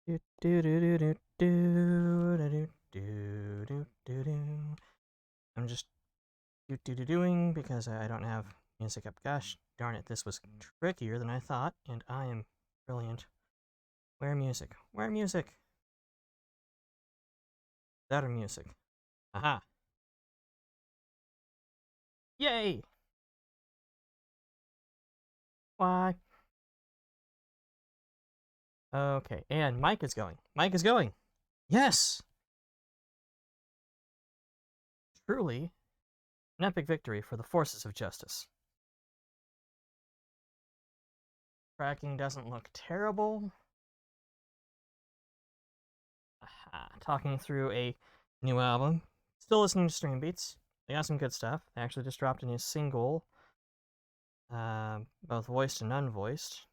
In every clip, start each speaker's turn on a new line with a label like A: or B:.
A: Do, do, do, do, do, do, do, do, do, do, do. I'm just doing because I don't have music up. Gosh darn it, this was trickier than I thought, and I am brilliant. Where music? Where music? That or music? Aha! Yay! Why? Okay, and Mike is going. Mike is going! Yes! Truly an epic victory for the forces of justice. Tracking doesn't look terrible. Aha, talking through a new album. Still listening to Stream Beats. They got some good stuff. They actually just dropped a new single, both voiced and unvoiced.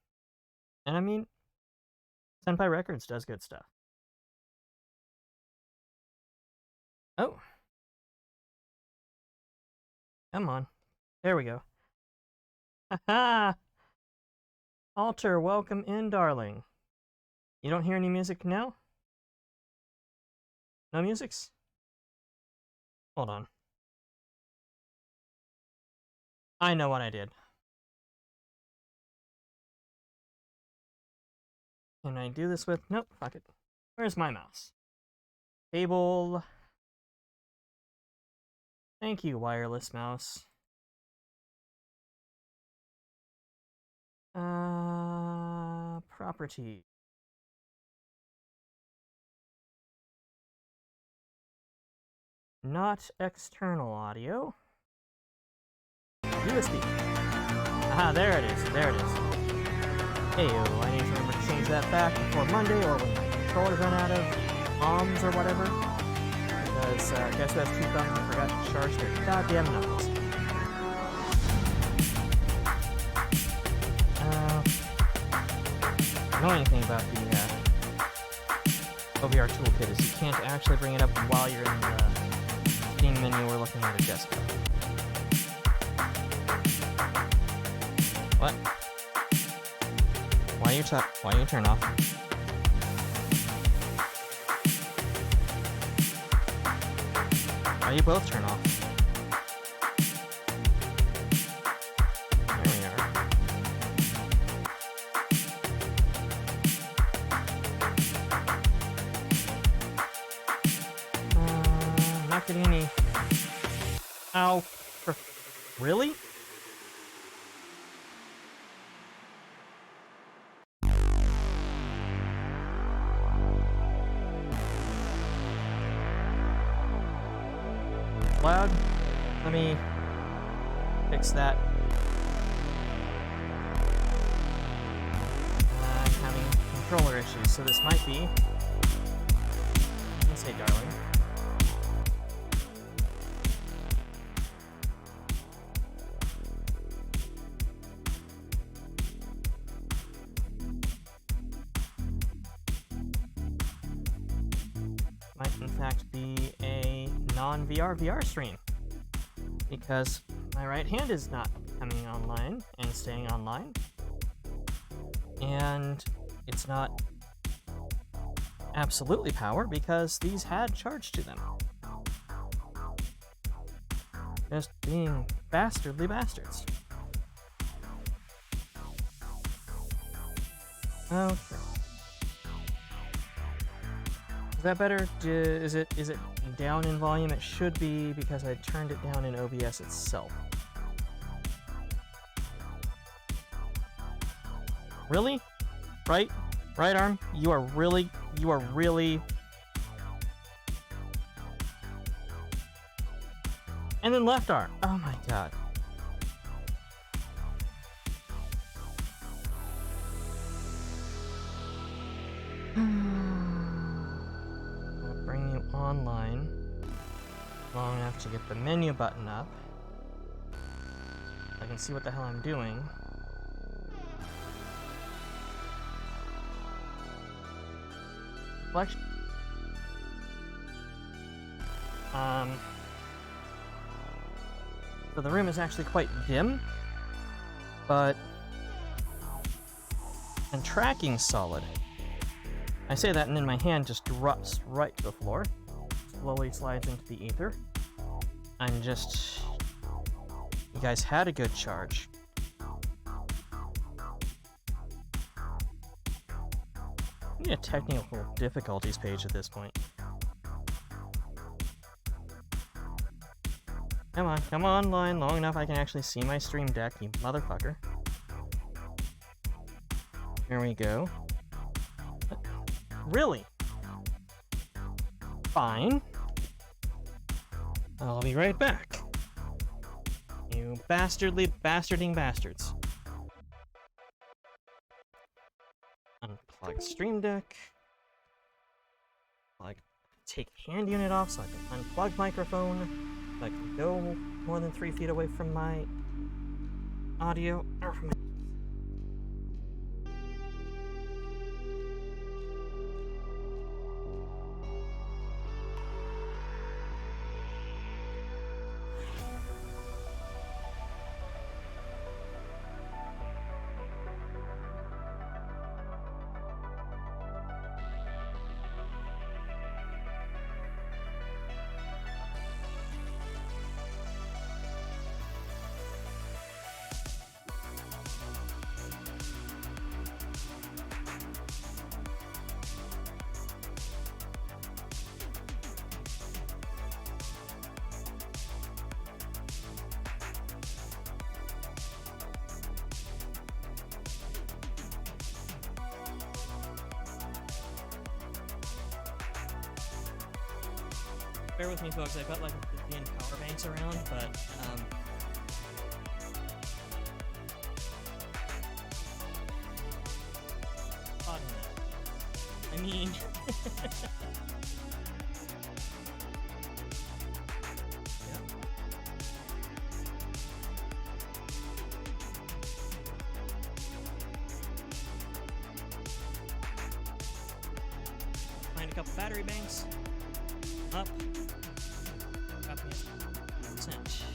A: And I mean, Senpai Records does good stuff. Oh. Come on. There we go. Haha! Alter, welcome in, darling. You don't hear any music now? No musics? Hold on. I know what I did. Can I do this with... Nope, fuck it. Where's my mouse? Cable. Thank you, wireless mouse. Property. Not external audio. USB. Aha, there it is. There it is. Heyo, I need to remember to change that back before Monday or when my controller run out of ohms or whatever. Because guess who has two thumbs and forgot to charge their goddamn knuckles. The annoying thing about the OVR toolkit is you can't actually bring it up while you're in the Steam menu or looking at a desktop. What? Why you turn off? Why you both turn off? There we are. Not getting any. Ow. Really? Loud. Let me fix that. I'm having controller issues, so this might be. Let's say, darling. Might in fact be a non-VR VR stream, because my right hand is not coming online and staying online, and it's not absolutely powered because these had charge to them. Just being bastardly bastards. Okay. Is that better? Is it down in volume? It should be, because I turned it down in OBS itself. Really? Right arm? You are really... And then left arm. Oh my god. Bring you online long enough to get the menu button up. I can see what the hell I'm doing. Reflection. So the room is actually quite dim, and tracking's solid. I say that and then my hand just drops right to the floor, slowly slides into the ether. I'm just... You guys had a good charge. I need a technical difficulties page at this point. Come online long enough I can actually see my stream deck, you motherfucker. There we go. Really? Fine. I'll be right back. You bastarding bastards. Unplug Stream Deck. Take hand unit off so I can unplug microphone. So I can go more than 3 feet away from my audio or from my... Bear with me, folks. I've got like a billion power banks around, but odd that. I mean, yeah. Find a couple battery banks. Up. Got me a percent.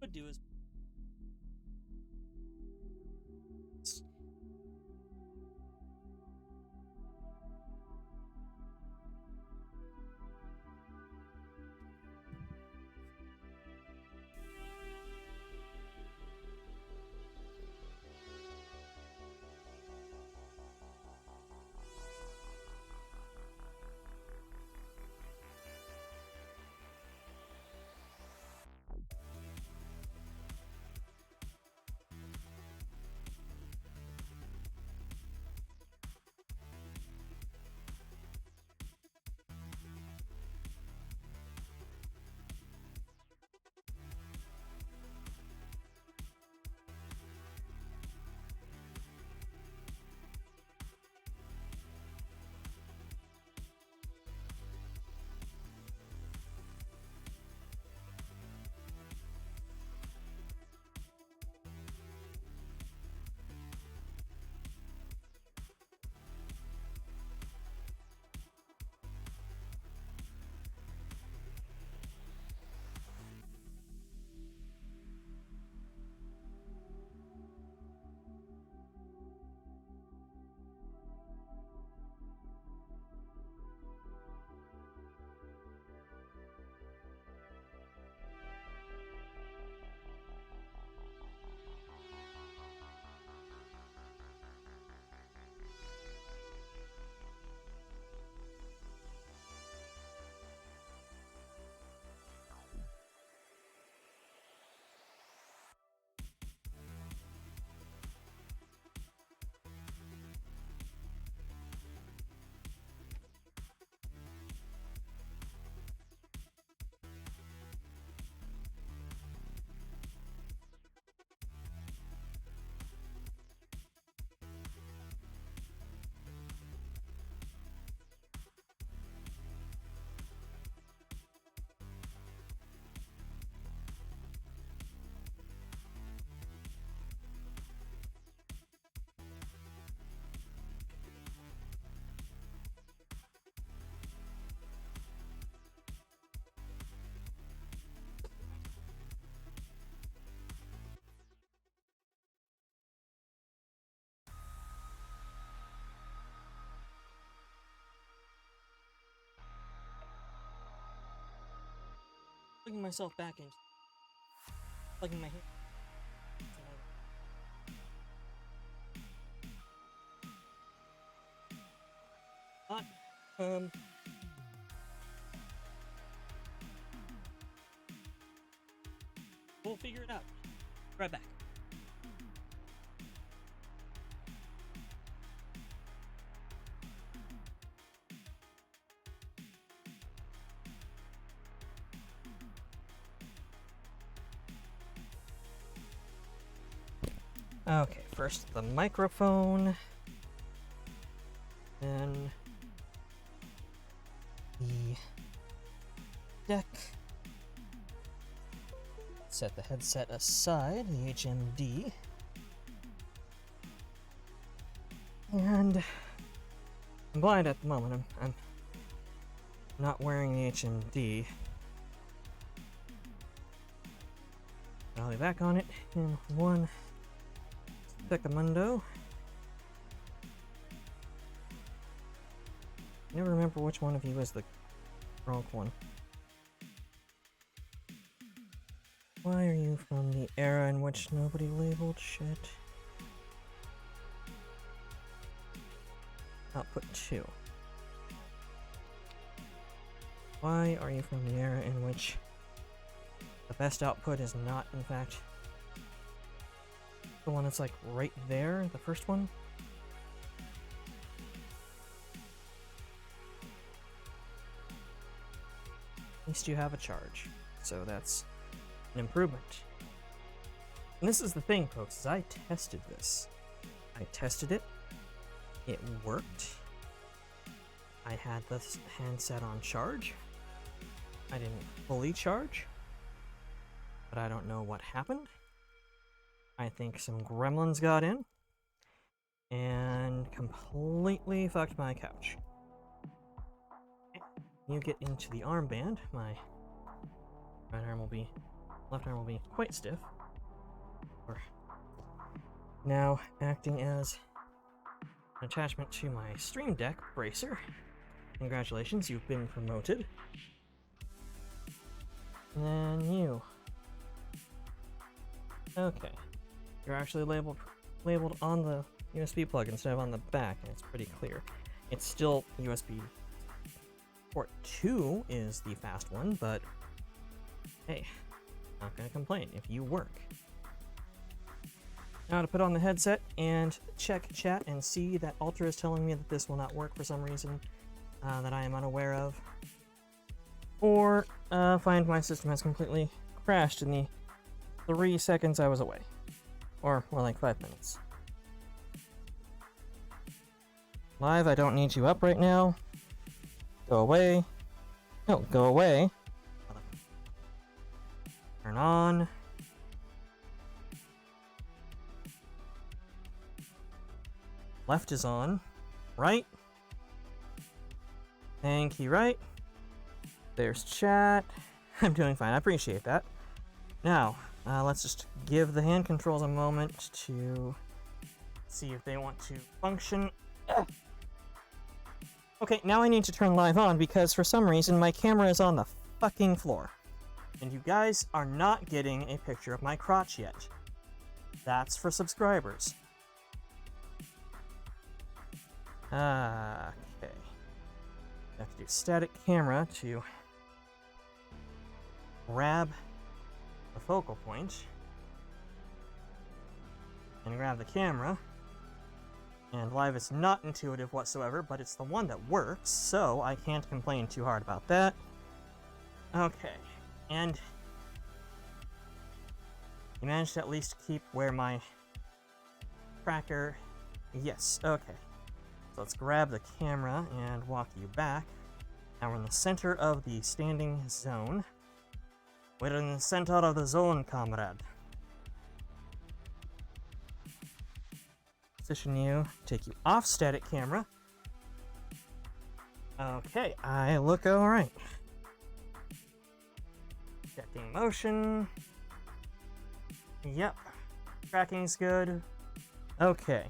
A: Would do is plugging myself back in. Plugging my hand. But, we'll figure it out. Right back. Okay, first the microphone, then the deck. Set the headset aside, the HMD. And I'm blind at the moment. I'm not wearing the HMD. I'll be back on it in 1 secondo. Never remember which one of you is the wrong one. Why are you from the era in which nobody labeled shit? Output 2. Why are you from the era in which the best output is not, in fact, the one that's like right there, the first one? At least you have a charge, so that's an improvement. And this is the thing, folks, is I tested this. I tested it. It worked. I had this handset on charge. I didn't fully charge, but I don't know what happened. I think some gremlins got in and completely fucked my couch. You get into the armband, my right arm will be, left arm will be quite stiff. Or now acting as an attachment to my Stream Deck bracer. Congratulations, you've been promoted. And then you. Okay. You're actually labeled on the USB plug instead of on the back, and it's pretty clear. It's still USB port 2 is the fast one, but hey, not gonna complain if you work. Now to put on the headset and check chat and see that Ultra is telling me that this will not work for some reason that I am unaware of. Or find my system has completely crashed in the 3 seconds I was away. Or more like 5 minutes. Live, I don't need you up right now. Go away. No, go away. Turn on. Left is on. Right. Thank you, right. There's chat. I'm doing fine. I appreciate that. Now, let's just give the hand controls a moment to see if they want to function. Okay, now I need to turn live on because for some reason my camera is on the fucking floor. And you guys are not getting a picture of my crotch yet. That's for subscribers. Okay. I have to do static camera to grab the focal point and grab the camera. And live is not intuitive whatsoever, but it's the one that works, so I can't complain too hard about that. Okay, and you managed to at least keep where my tracker... Yes, okay. So let's grab the camera and walk you back. Now we're in the center of the standing zone. We're in the center of the zone, comrade. Position you, take you off static camera. Okay, I look alright. Checking motion. Yep. Tracking's good. Okay.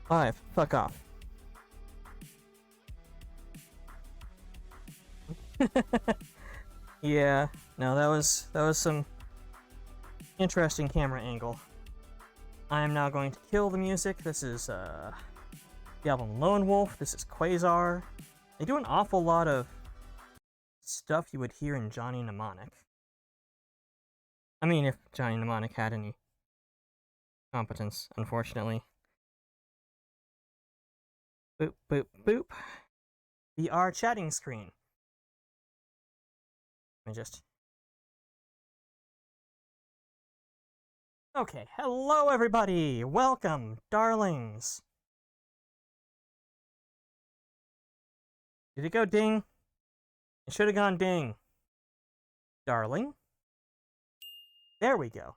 A: Live, fuck off. Yeah, no, that was some interesting camera angle. I am now going to kill the music. This is the album Lone Wolf. This is Quasar. They do an awful lot of stuff you would hear in Johnny Mnemonic. I mean, if Johnny Mnemonic had any competence, unfortunately. Boop, boop, boop. VR chatting screen. Let me just... Okay, hello everybody! Welcome, darlings! Did it go ding? It should have gone ding. Darling? There we go.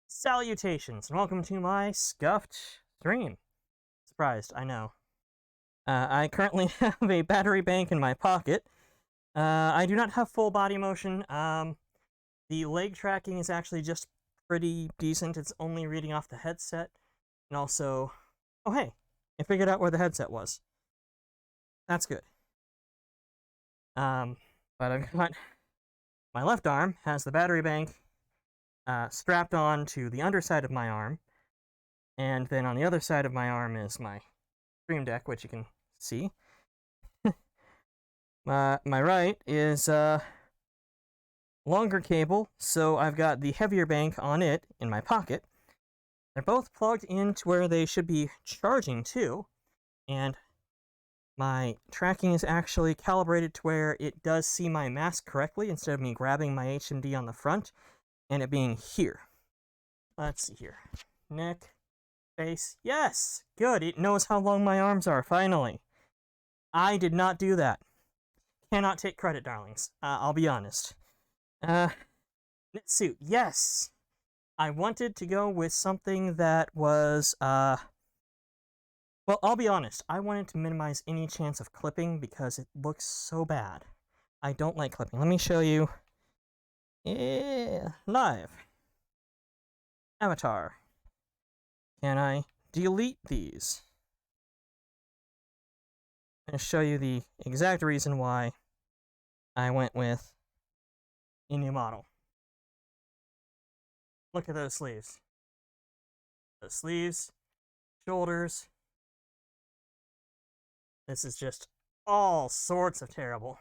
A: Salutations, and welcome to my scuffed stream. Surprised, I know. I currently have a battery bank in my pocket. I do not have full body motion. The leg tracking is actually just pretty decent. It's only reading off the headset. And also... Oh, hey! I figured out where the headset was. That's good. But I've got... My left arm has the battery bank strapped on to the underside of my arm. And then on the other side of my arm is my Stream Deck, which you can see. My right is longer cable, so I've got the heavier bank on it in my pocket. They're both plugged into where they should be charging to, and my tracking is actually calibrated to where it does see my mask correctly instead of me grabbing my HMD on the front and it being here. Let's see here. Neck, face. Yes! Good, it knows how long my arms are, finally. I did not do that. Cannot take credit, darlings. I'll be honest. Knit suit, yes! I wanted to go with something that was, well, I'll be honest. I wanted to minimize any chance of clipping because it looks so bad. I don't like clipping. Let me show you. Yeah, live. Avatar. Can I delete these? I'm going to show you the exact reason why I went with a new model. Look at those sleeves. Those sleeves, shoulders. This is just all sorts of terrible.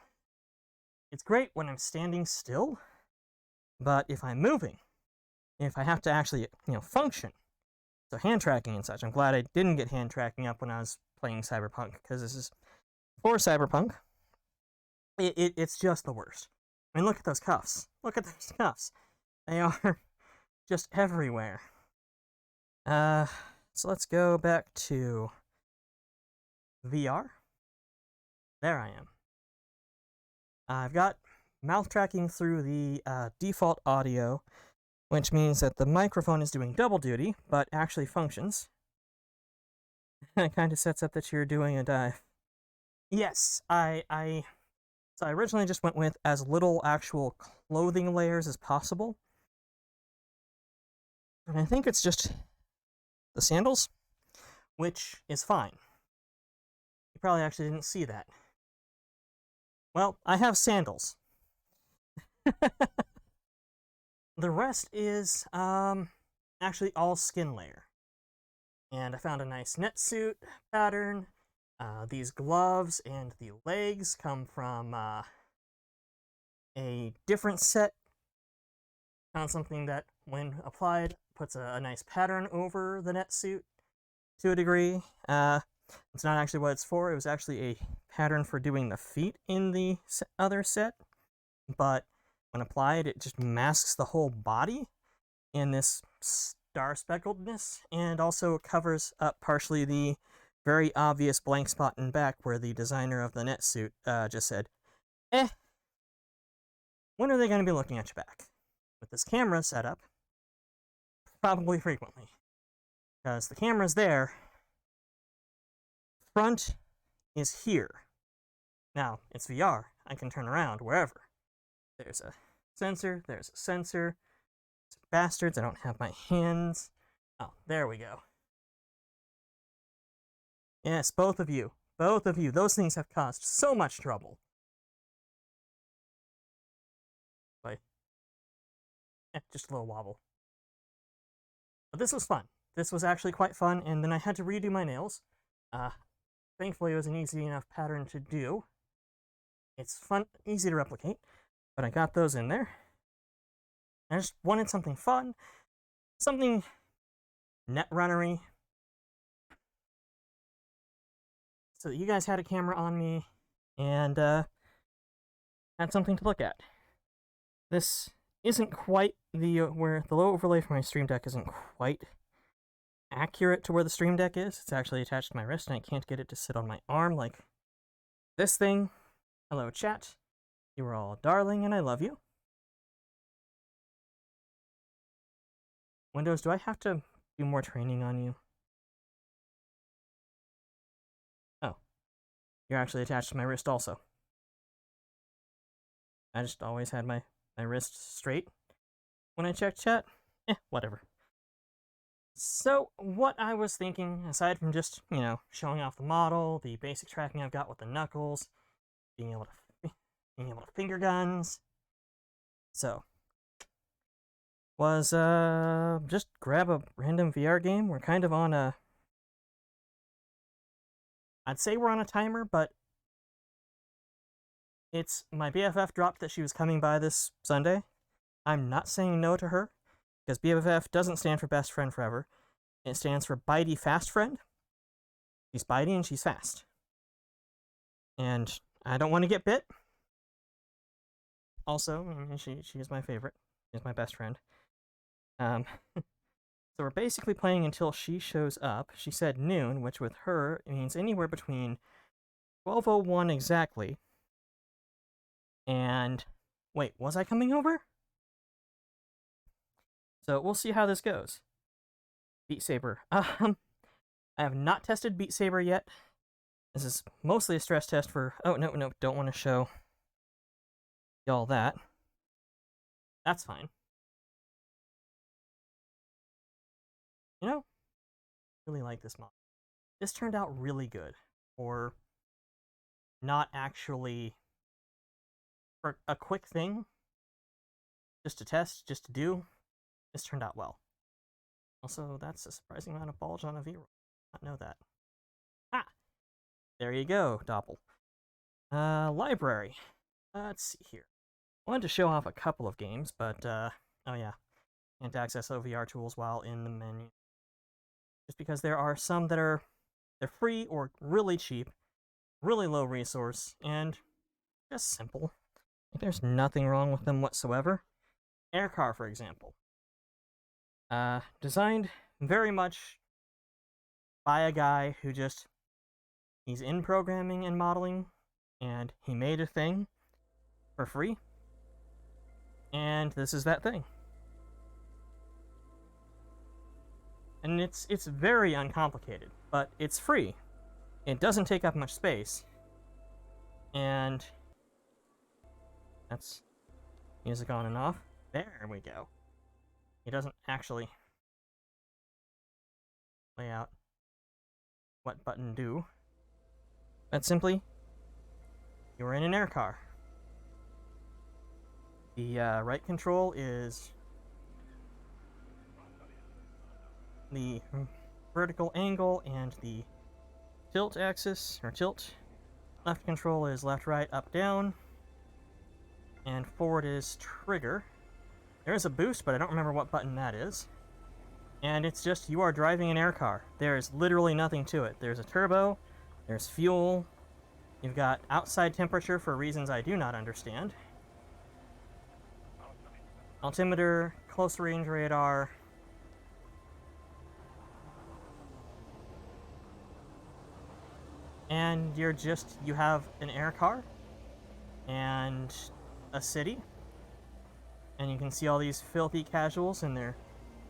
A: It's great when I'm standing still, but if I'm moving, if I have to actually, function, so hand tracking and such, I'm glad I didn't get hand tracking up when I was playing Cyberpunk, because this is for Cyberpunk. It's just the worst. I mean, look at those cuffs. Look at those cuffs. They are just everywhere. So let's go back to VR. There I am. I've got mouth tracking through the default audio, which means that the microphone is doing double duty, but actually functions. It kind of sets up that you're doing a dive. Yes, so I originally just went with as little actual clothing layers as possible. And I think it's just the sandals, which is fine. You probably actually didn't see that. Well, I have sandals. The rest is actually all skin layer. And I found a nice netsuit pattern. These gloves and the legs come from a different set. Found something that, when applied, puts a nice pattern over the netsuit to a degree. It's not actually what it's for. It was actually a pattern for doing the feet in the other set. But when applied, it just masks the whole body in this star-speckledness, and also covers up partially the very obvious blank spot in back where the designer of the netsuit just said, when are they going to be looking at your back? With this camera set up, probably frequently. Because the camera's there, front is here. Now, it's VR. I can turn around wherever. There's a sensor, there's a sensor. Bastards, I don't have my hands. Oh, there we go. Yes, both of you. Both of you. Those things have caused so much trouble. Just a little wobble. But this was fun. This was actually quite fun, and then I had to redo my nails. Thankfully, it was an easy enough pattern to do. It's fun, easy to replicate, but I got those in there. I just wanted something fun, something netrunnery, so that you guys had a camera on me and had something to look at. This isn't quite where the low overlay for my Stream Deck isn't quite accurate to where the Stream Deck is. It's actually attached to my wrist, and I can't get it to sit on my arm like this thing. Hello, chat. You are all darling, and I love you. Windows, do I have to do more training on you? Oh. You're actually attached to my wrist also. I just always had my wrist straight when I checked chat. Whatever. So, what I was thinking, aside from just, showing off the model, the basic tracking I've got with the knuckles, being able to finger guns, so, was, just grab a random VR game. We're kind of on I'd say we're on a timer, but it's my BFF dropped that she was coming by this Sunday. I'm not saying no to her, because BFF doesn't stand for Best Friend Forever. It stands for Bitey Fast Friend. She's bitey and she's fast. And I don't want to get bit. Also, she is my favorite. She's my best friend. So we're basically playing until she shows up. She said noon, which with her means anywhere between 12:01 exactly. And wait, was I coming over? So we'll see how this goes. Beat Saber. I have not tested Beat Saber yet. This is mostly a stress test for... Oh, no, don't want to show y'all that. That's fine. Really like this mod. This turned out really good. For not actually... For a quick thing. Just to test, just to do. This turned out well. Also, that's a surprising amount of bulge on a V-roll. Not know that. Ah! There you go, Doppel. Library. Let's see here. I wanted to show off a couple of games, but, oh yeah. Can't access OVR tools while in the menu. Just because there are some that they're free or really cheap, really low resource, and just simple. There's nothing wrong with them whatsoever. Aircar, for example. Designed very much by a guy who he's in programming and modeling, and he made a thing for free, and this is that thing. And it's very uncomplicated, but it's free. It doesn't take up much space, and that's music on and off. There we go. It doesn't actually lay out what button do. But simply, you're in an air car. The right control is the vertical angle and the tilt axis, or tilt. Left control is left, right, up, down. And forward is trigger. There is a boost, but I don't remember what button that is. And it's just, you are driving an air car. There is literally nothing to it. There's a turbo, there's fuel, you've got outside temperature for reasons I do not understand. Altimeter, close range radar. And you have an air car and a city. And you can see all these filthy casuals in their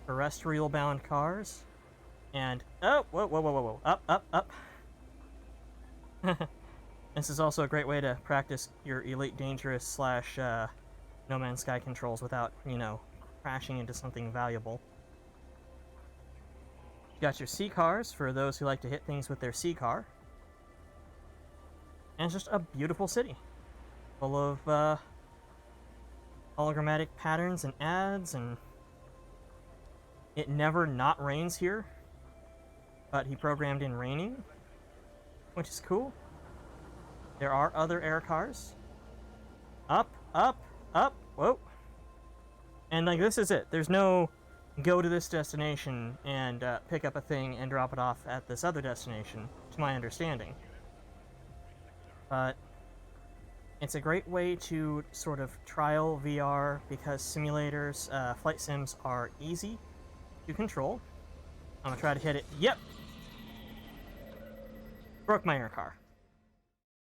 A: terrestrial-bound cars. And, oh, whoa, up. This is also a great way to practice your Elite Dangerous / No Man's Sky controls without, crashing into something valuable. You got your C cars for those who like to hit things with their C car. And it's just a beautiful city. Full of hologrammatic patterns and ads, and it never not rains here, but he programmed in raining, which is cool. There are other air cars. Up, up, up, whoa. And like, this is it. There's no go to this destination and pick up a thing and drop it off at this other destination, to my understanding. But it's a great way to sort of trial VR because simulators, flight sims are easy to control. I'm gonna try to hit it. Yep! Broke my air car.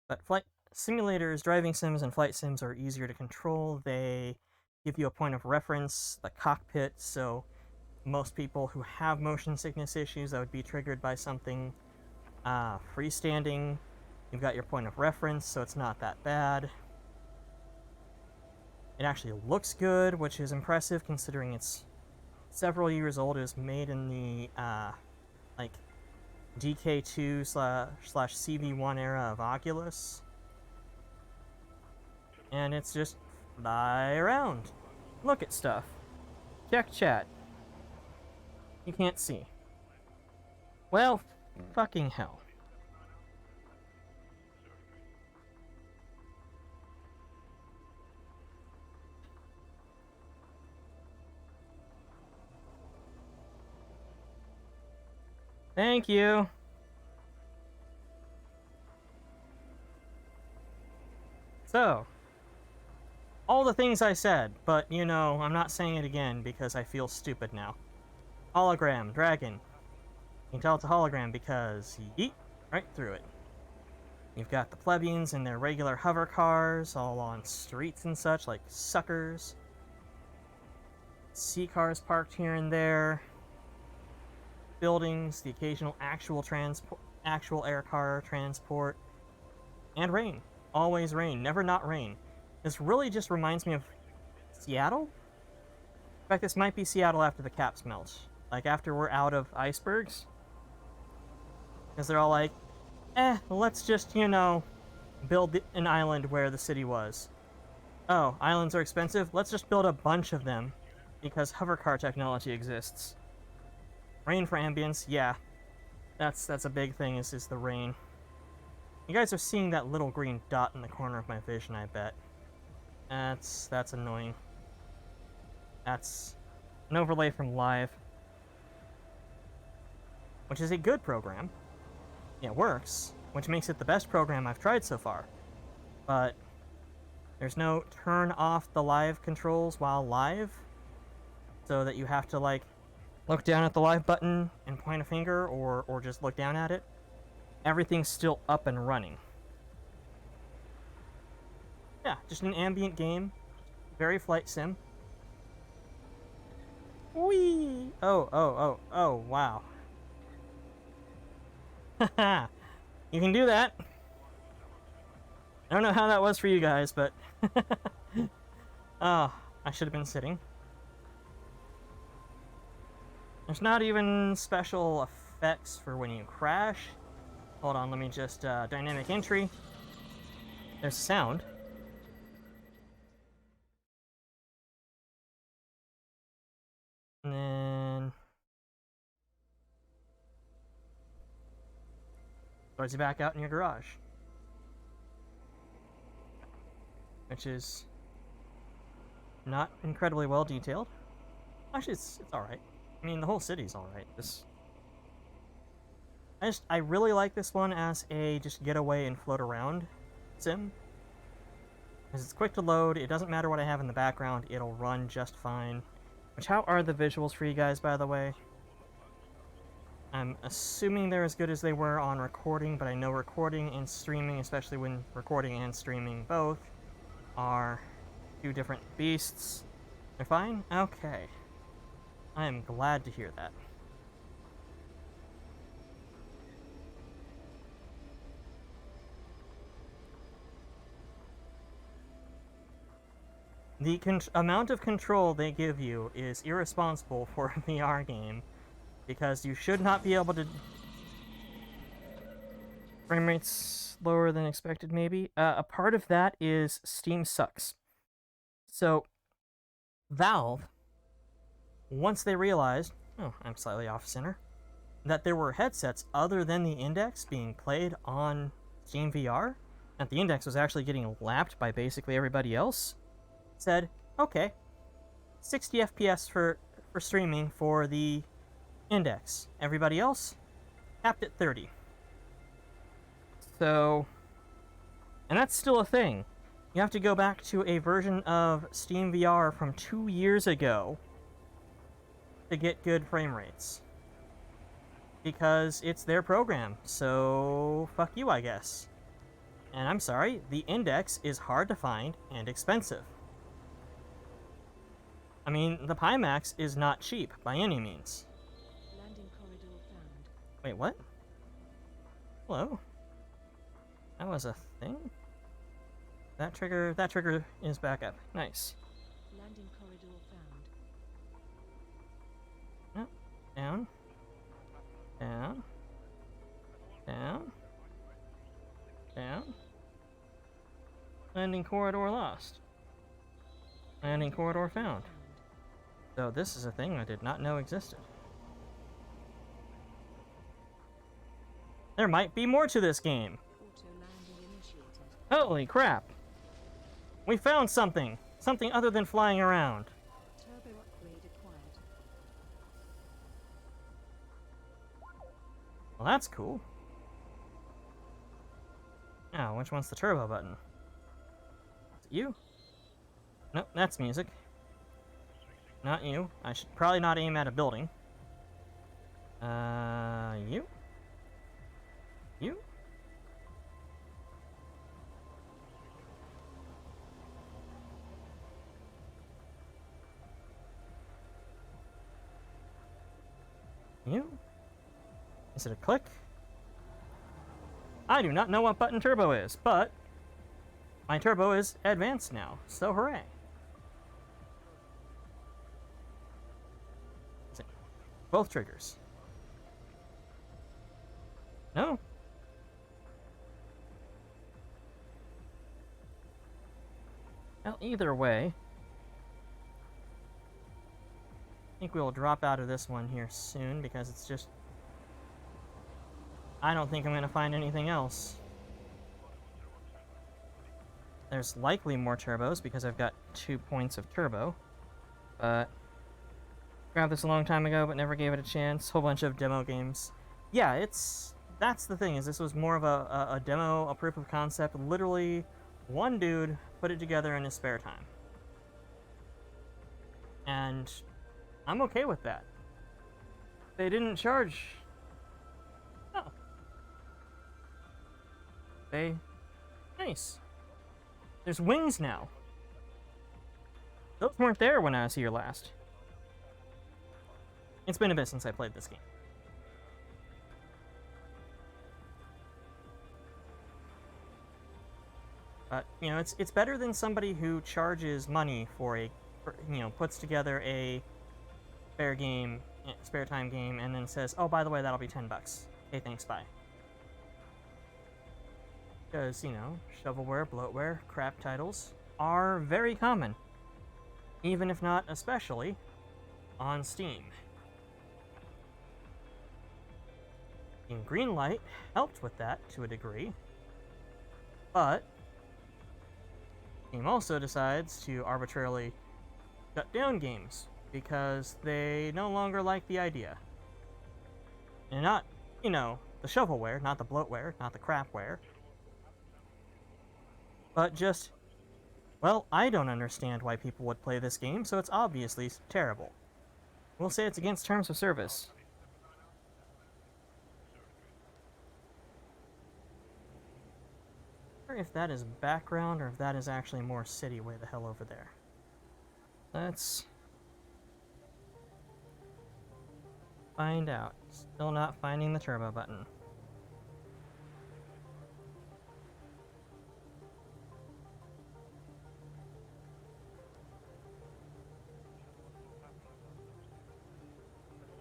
A: But flight simulators, driving sims, and flight sims are easier to control. They give you a point of reference, the cockpit, so most people who have motion sickness issues that would be triggered by something freestanding, you've got your point of reference, so it's not that bad. It actually looks good, which is impressive considering it's several years old. It was made in the like DK2 / CV1 era of Oculus. And it's just fly around. Look at stuff. Check chat. You can't see. Well, fucking hell. Thank you. So, all the things I said, but you know, I'm not saying it again because I feel stupid now. Hologram, dragon. You can tell it's a hologram because yeet, right through it. You've got the plebeians in their regular hover cars, all on streets and such, like suckers. Sea cars parked here and there. Buildings, the occasional actual air car transport, and rain. Always rain, never not rain. This really just reminds me of Seattle. In fact, this might be Seattle after the caps melt. Like, after we're out of icebergs. Because they're all like, let's just, you know, build an island where the city was. Oh, islands are expensive? Let's just build a bunch of them. Because hovercar technology exists. Rain for ambience, yeah. That's a big thing, is the rain. You guys are seeing that little green dot in the corner of my vision, I bet. That's annoying. That's an overlay from Live, which is a good program. It works, which makes it the best program I've tried so far. But there's no turn off the live controls while live, so that you have to, like, look down at the live button and point a finger, or just look down at it. Everything's still up and running. Yeah, just an ambient game. Very flight sim. Whee! Oh, wow. Haha! You can do that. I don't know how that was for you guys, but... Oh, I should have been sitting. There's not even special effects for when you crash. Hold on, let me just, dynamic entry. There's sound. And then... throws you back out in your garage. Which is... not incredibly well detailed. Actually, it's alright. I mean, the whole city's alright. I really like this one as a just get away and float around sim. Because it's quick to load, it doesn't matter what I have in the background, it'll run just fine. Which, how are the visuals for you guys, by the way? I'm assuming they're as good as they were on recording, but I know recording and streaming, especially when recording and streaming both, are two different beasts. They're fine? Okay. I am glad to hear that. The amount of control they give you is irresponsible for a VR game, because you should not be able to... Frame rate's lower than expected, maybe? A part of that is Steam sucks. So, Valve, once they realized, oh, I'm slightly off center, that there were headsets other than the Index being played on Steam VR, that the Index was actually getting lapped by basically everybody else, said, okay, 60 FPS for streaming for the Index. Everybody else capped at 30. So, and that's still a thing. You have to go back to a version of Steam VR from 2 years ago to get good frame rates. Because it's their program, so fuck you, I guess. And I'm sorry, the Index is hard to find and expensive. I mean, the Pimax is not cheap by any means.
B: Landing corridor found.
A: Wait, what? Hello? That was a thing? That trigger is back up. Nice.
B: Landing corridor found.
A: Yep. Down. Down. Down. Down. Landing corridor lost. Landing corridor found. So this is a thing I did not know existed. There might be more to this game.
B: Auto landing initiated.
A: Holy crap! We found something! Something other than flying around.
B: Turbo upgrade acquired.
A: Well, that's cool. Now, which one's the turbo button? Is it you? Nope, that's music. Not you. I should probably not aim at a building. You? You? You? Is it a click? I do not know what button turbo is, but my turbo is advanced now, so hooray. Is it both triggers? No? Well, either way, I think we'll drop out of this one here soon because it's just... I don't think I'm going to find anything else. There's likely more turbos because I've got 2 points of turbo. But grabbed this a long time ago but never gave it a chance. Whole bunch of demo games. Yeah, that's the thing, is this was more of a demo, a proof of concept. Literally, one dude put it together in his spare time. And I'm okay with that. They didn't charge. Oh. Nice. There's wings now. Those weren't there when I was here last. It's been a bit since I played this game. But, you know, it's better than somebody who charges money for puts together a spare time game, and then says, oh, by the way, that'll be $10. Hey, thanks, bye. Because, you know, shovelware, bloatware, crap titles are very common. Even if not especially on Steam. And Greenlight helped with that to a degree. But Steam also decides to arbitrarily shut down games because they no longer like the idea. And not, you know, the shovelware, not the bloatware, not the crapware, but just, well, I don't understand why people would play this game, so it's obviously terrible. We'll say it's against terms of service. I wonder if that is background or if that is actually more city way the hell over there. Let's find out. Still not finding the turbo button.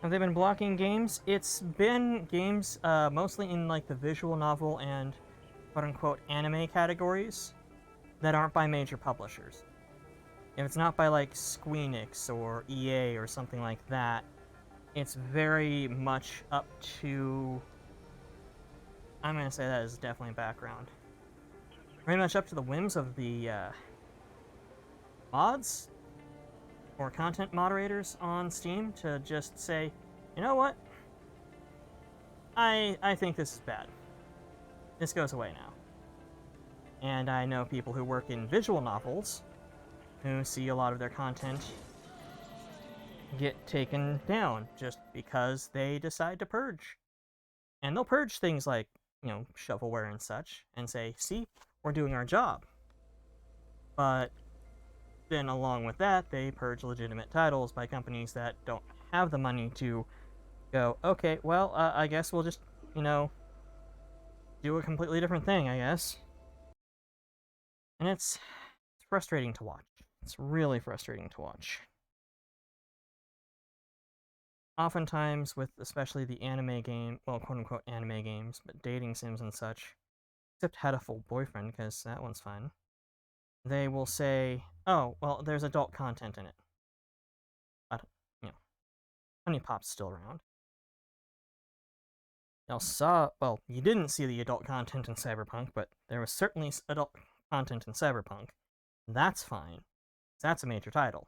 A: Have they been blocking games? It's been games mostly in like the visual novel and quote-unquote anime categories that aren't by major publishers. if it's not by like Squeenix or EA or something like that, it's very much up to, I'm gonna say that is definitely background. Very much up to the whims of the mods or content moderators on Steam to just say, you know what? I think this is bad. This goes away now. And I know people who work in visual novels who see a lot of their content get taken down just because they decide to purge. And they'll purge things like, you know, shovelware and such, and say, see, we're doing our job. But then along with that, they purge legitimate titles by companies that don't have the money to go, okay, well, I guess we'll just, you know, do a completely different thing, I guess. And it's frustrating to watch. It's really frustrating to watch. Oftentimes, with especially the anime game, well, quote-unquote anime games, but dating sims and such, except Hatoful Boyfriend, because that one's fun, they will say, oh, well, there's adult content in it. But, you know, Honey Pop's still around. Well, you didn't see the adult content in Cyberpunk, but there was certainly adult content in Cyberpunk. That's fine. That's a major title.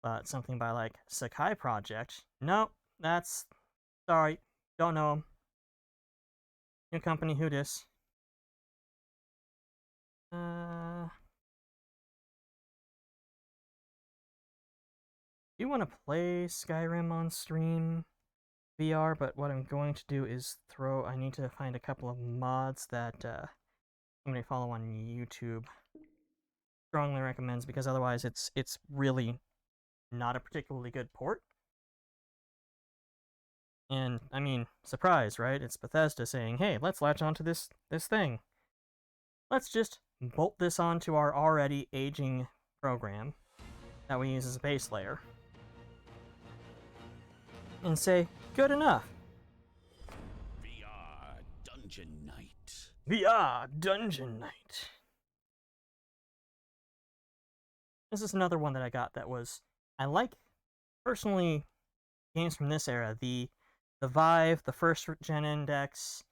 A: But something by, like, Sakai Project, no, that's, sorry, don't know them. New company, who dis? Do want to play Skyrim on stream VR, but what I'm going to do is I need to find a couple of mods that somebody follow on YouTube strongly recommends, because otherwise it's really not a particularly good port. And, I mean, surprise, right? It's Bethesda saying, hey, let's latch onto this thing. Let's just bolt this onto our already aging program that we use as a base layer. And say, good enough.
C: VR Dungeon Night.
A: VR Dungeon Night. This is another one that I got that was, I like, personally, games from this era, the Vive, the first gen index,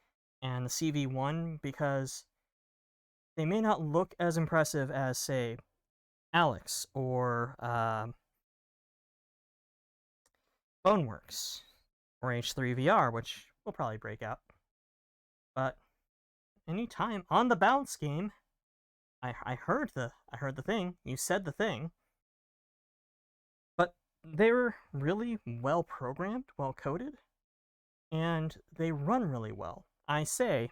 A: and the CV1, because they may not look as impressive as, say, Alex or Boneworks or H3VR, which will probably break out. But anytime on the bounce game, I heard the thing. You said the thing. But they were really well programmed, well coded, and they run really well. I say,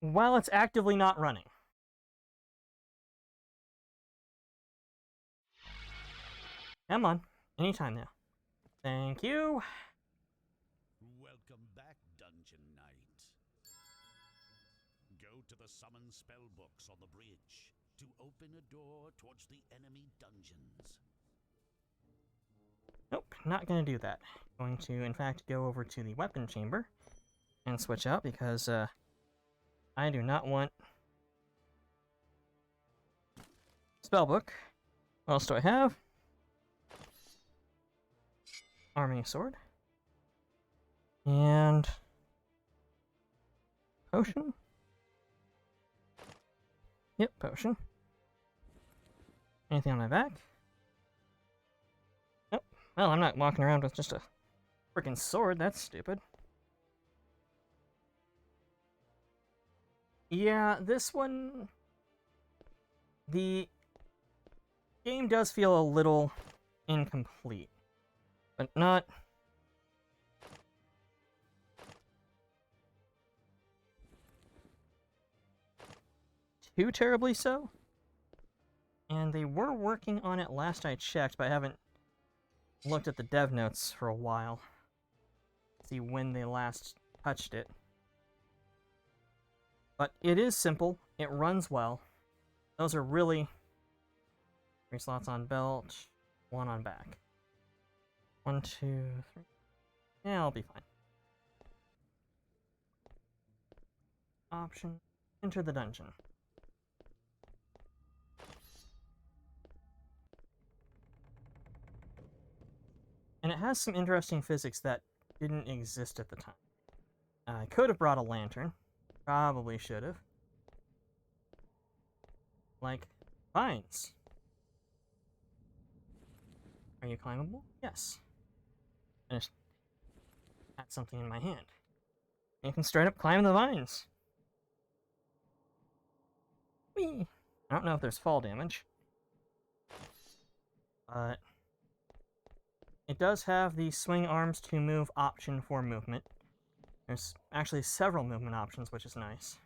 A: while it's actively not running. Come on, anytime now. Thank you.
C: Welcome back, Dungeon Knight. Go to the summon spell books on the bridge to open a door towards the enemy dungeons.
A: Nope, not gonna do that. Going to, in fact, go over to the weapon chamber and switch out, because I do not want spellbook. What else do I have? Arming sword. And potion? Yep, potion. Anything on my back? Nope. Well, I'm not walking around with just a freaking sword. That's stupid. Yeah, this one... The game does feel a little incomplete, but not too terribly so. And they were working on it last I checked, but I haven't looked at the dev notes for a while. See when they last touched it. But it is simple, it runs well. Those are really 3 slots on belt, 1 on back. 1, 2, 3. Yeah, I'll be fine. Option. Enter the dungeon. And it has some interesting physics that didn't exist at the time. I could have brought a lantern. Probably should have. Like, vines. Are you climbable? Yes. I just had something in my hand. You can straight up climb the vines. Whee! I don't know if there's fall damage. But it does have the swing arms to move option for movement. There's actually several movement options, which is nice.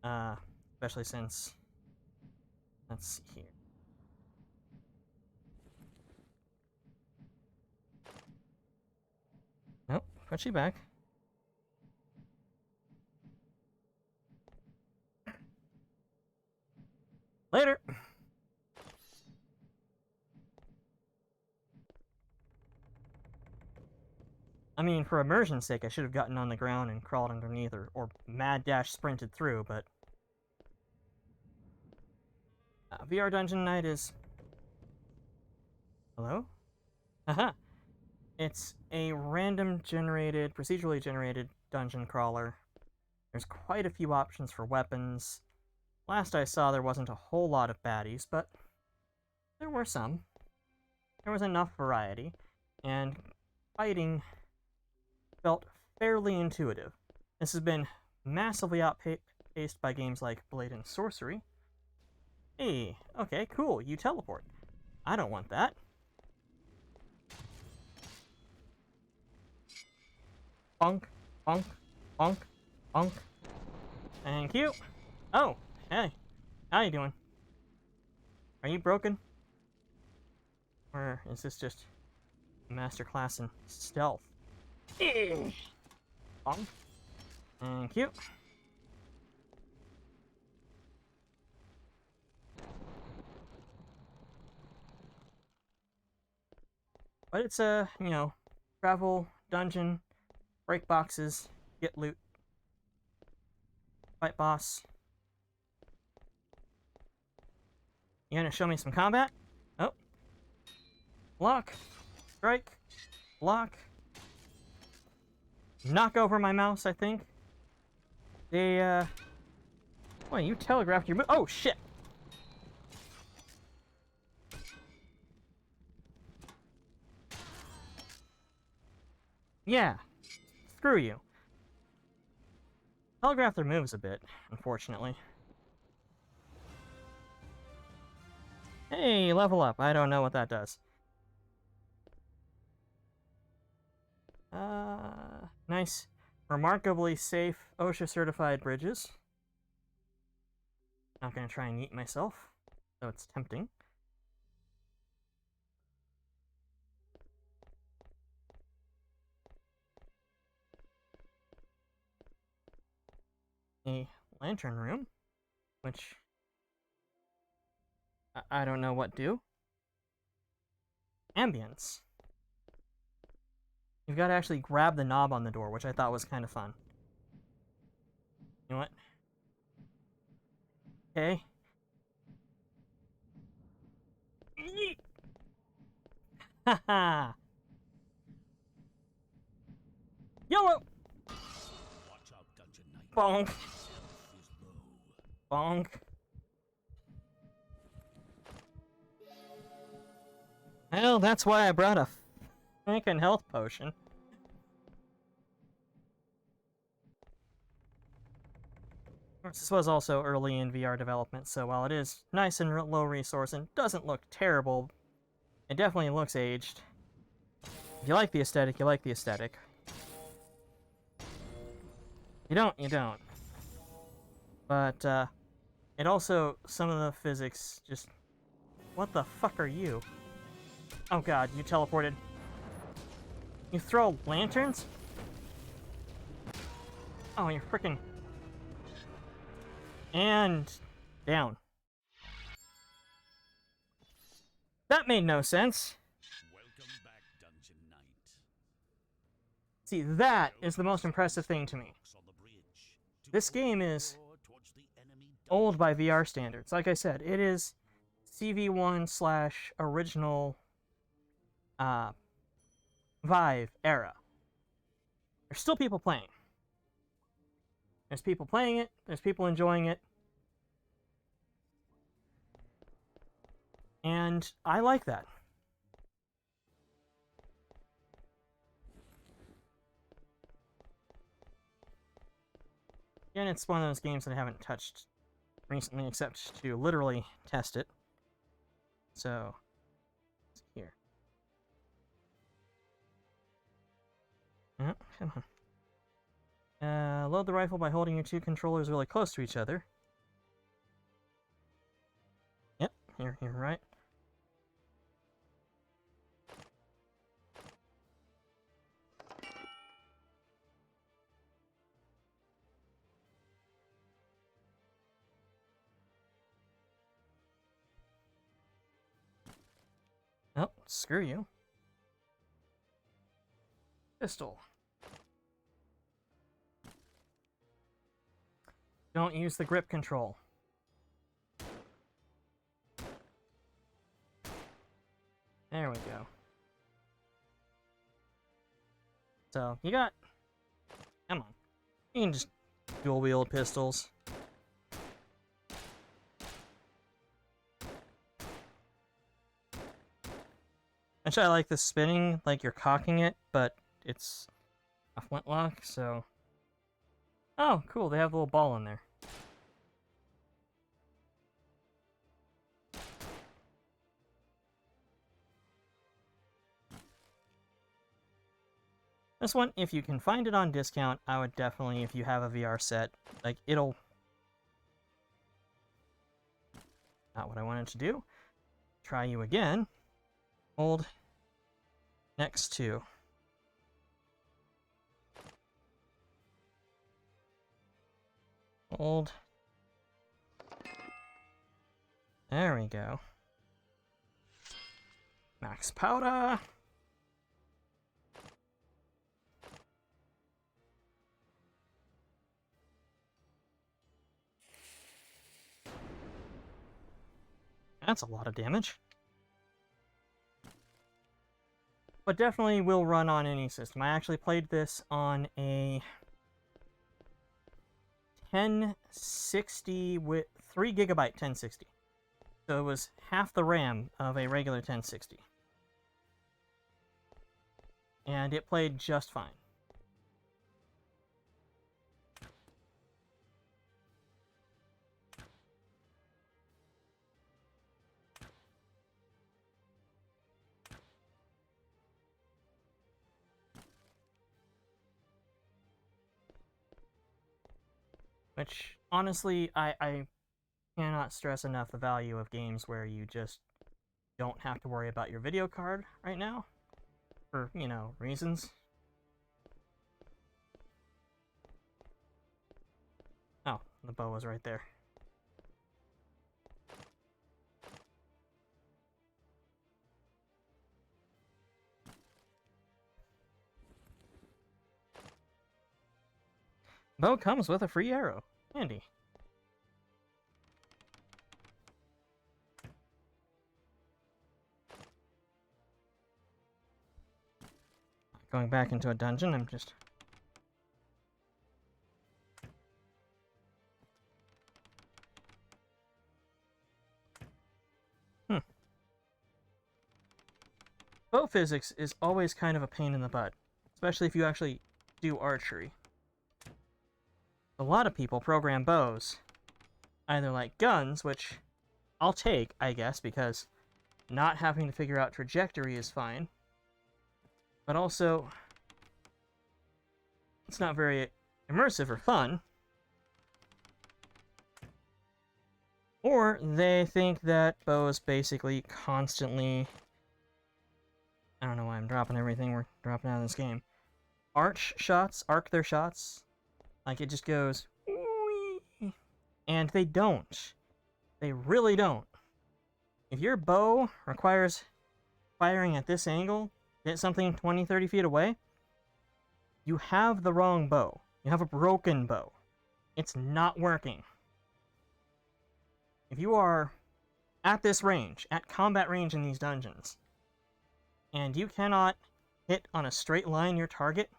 A: Especially since... Let's see here. Nope, put you back. Later! I mean, for immersion's sake, I should have gotten on the ground and crawled underneath or mad dash sprinted through, but... VR Dungeon Night is... Hello? Haha! It's a random generated, procedurally generated dungeon crawler. There's quite a few options for weapons. Last I saw, there wasn't a whole lot of baddies, but there were some. There was enough variety, and fighting felt fairly intuitive. This has been massively outpaced by games like Blade and Sorcery. Hey, okay, cool, you teleport. I don't want that. Bonk, bonk, bonk, bonk. Thank you. Oh, hey, how you doing? Are you broken? Or is this just a masterclass in stealth? Bonk. Thank you. But it's a, travel, dungeon, break boxes, get loot, fight boss. You gonna show me some combat? Oh. Block. Strike. Block. Knock over my mouse, I think. They, Wait, you telegraphed your move. Oh, shit! Yeah. Screw you. Telegraph their moves a bit, unfortunately. Hey, level up. I don't know what that does. Nice. Remarkably safe OSHA-certified bridges. Not gonna try and eat myself, though it's tempting. A lantern room, which I don't know what do. Ambience. You've got to actually grab the knob on the door, which I thought was kind of fun. You know what? Okay. Haha! YOLO!
C: Watch out, Dungeon Knight.
A: Bonk.
C: Is low.
A: Bonk. Well, that's why I brought a freaking health potion. Of course, this was also early in VR development, so while it is nice and low resource and doesn't look terrible, it definitely looks aged. If you like the aesthetic, you like the aesthetic. You don't, you don't. But, it also, some of the physics just... What the fuck are you? Oh god, you teleported. You throw lanterns? Oh, you're freaking... And... down. That made no sense.
C: Welcome back, Dungeon Knight.
A: See, that is the most impressive thing to me.
C: On the bridge to
A: This
C: open
A: game
C: the
A: is
C: door towards the enemy
A: old by VR standards. Like I said, it is CV1/original Vive era. There's still people playing. There's people playing it. There's people enjoying it. And I like that. And it's one of those games that I haven't touched recently except to literally test it. So, let's see here. Oh, come on. Load the rifle by holding your two controllers really close to each other. Yep, you're right. Oh, screw you. Pistol. Don't use the grip control. There we go. So, you got... Come on. You can just dual-wield pistols. Actually, I like the spinning, like you're cocking it, but it's a flintlock, so... Oh, cool, they have a little ball in there. This one, if you can find it on discount, I would definitely, if you have a VR set, like, it'll... Not what I wanted to do. Try you again. Hold next to. Hold. There we go. Max powder. That's a lot of damage. But definitely will run on any system. I actually played this on a 1060 with 3 gigabyte 1060. So it was half the RAM of a regular 1060. And it played just fine. Which, honestly, I cannot stress enough the value of games where you just don't have to worry about your video card right now. For, you know, reasons. Oh, the bow was right there. Bow comes with a free arrow. Handy. Going back into a dungeon, I'm just... Bow physics is always kind of a pain in the butt, especially if you actually do archery. A lot of people program bows, either like guns, which I'll take, I guess, because not having to figure out trajectory is fine, but also it's not very immersive or fun. Or they think that bows basically constantly... I don't know why I'm dropping everything we're dropping out of this game. Arc their shots. Like, it just goes... Wee, and they don't. They really don't. If your bow requires firing at this angle, hit something 20, 30 feet away, you have the wrong bow. You have a broken bow. It's not working. If you are at this range, at combat range in these dungeons, and you cannot hit on a straight line your target,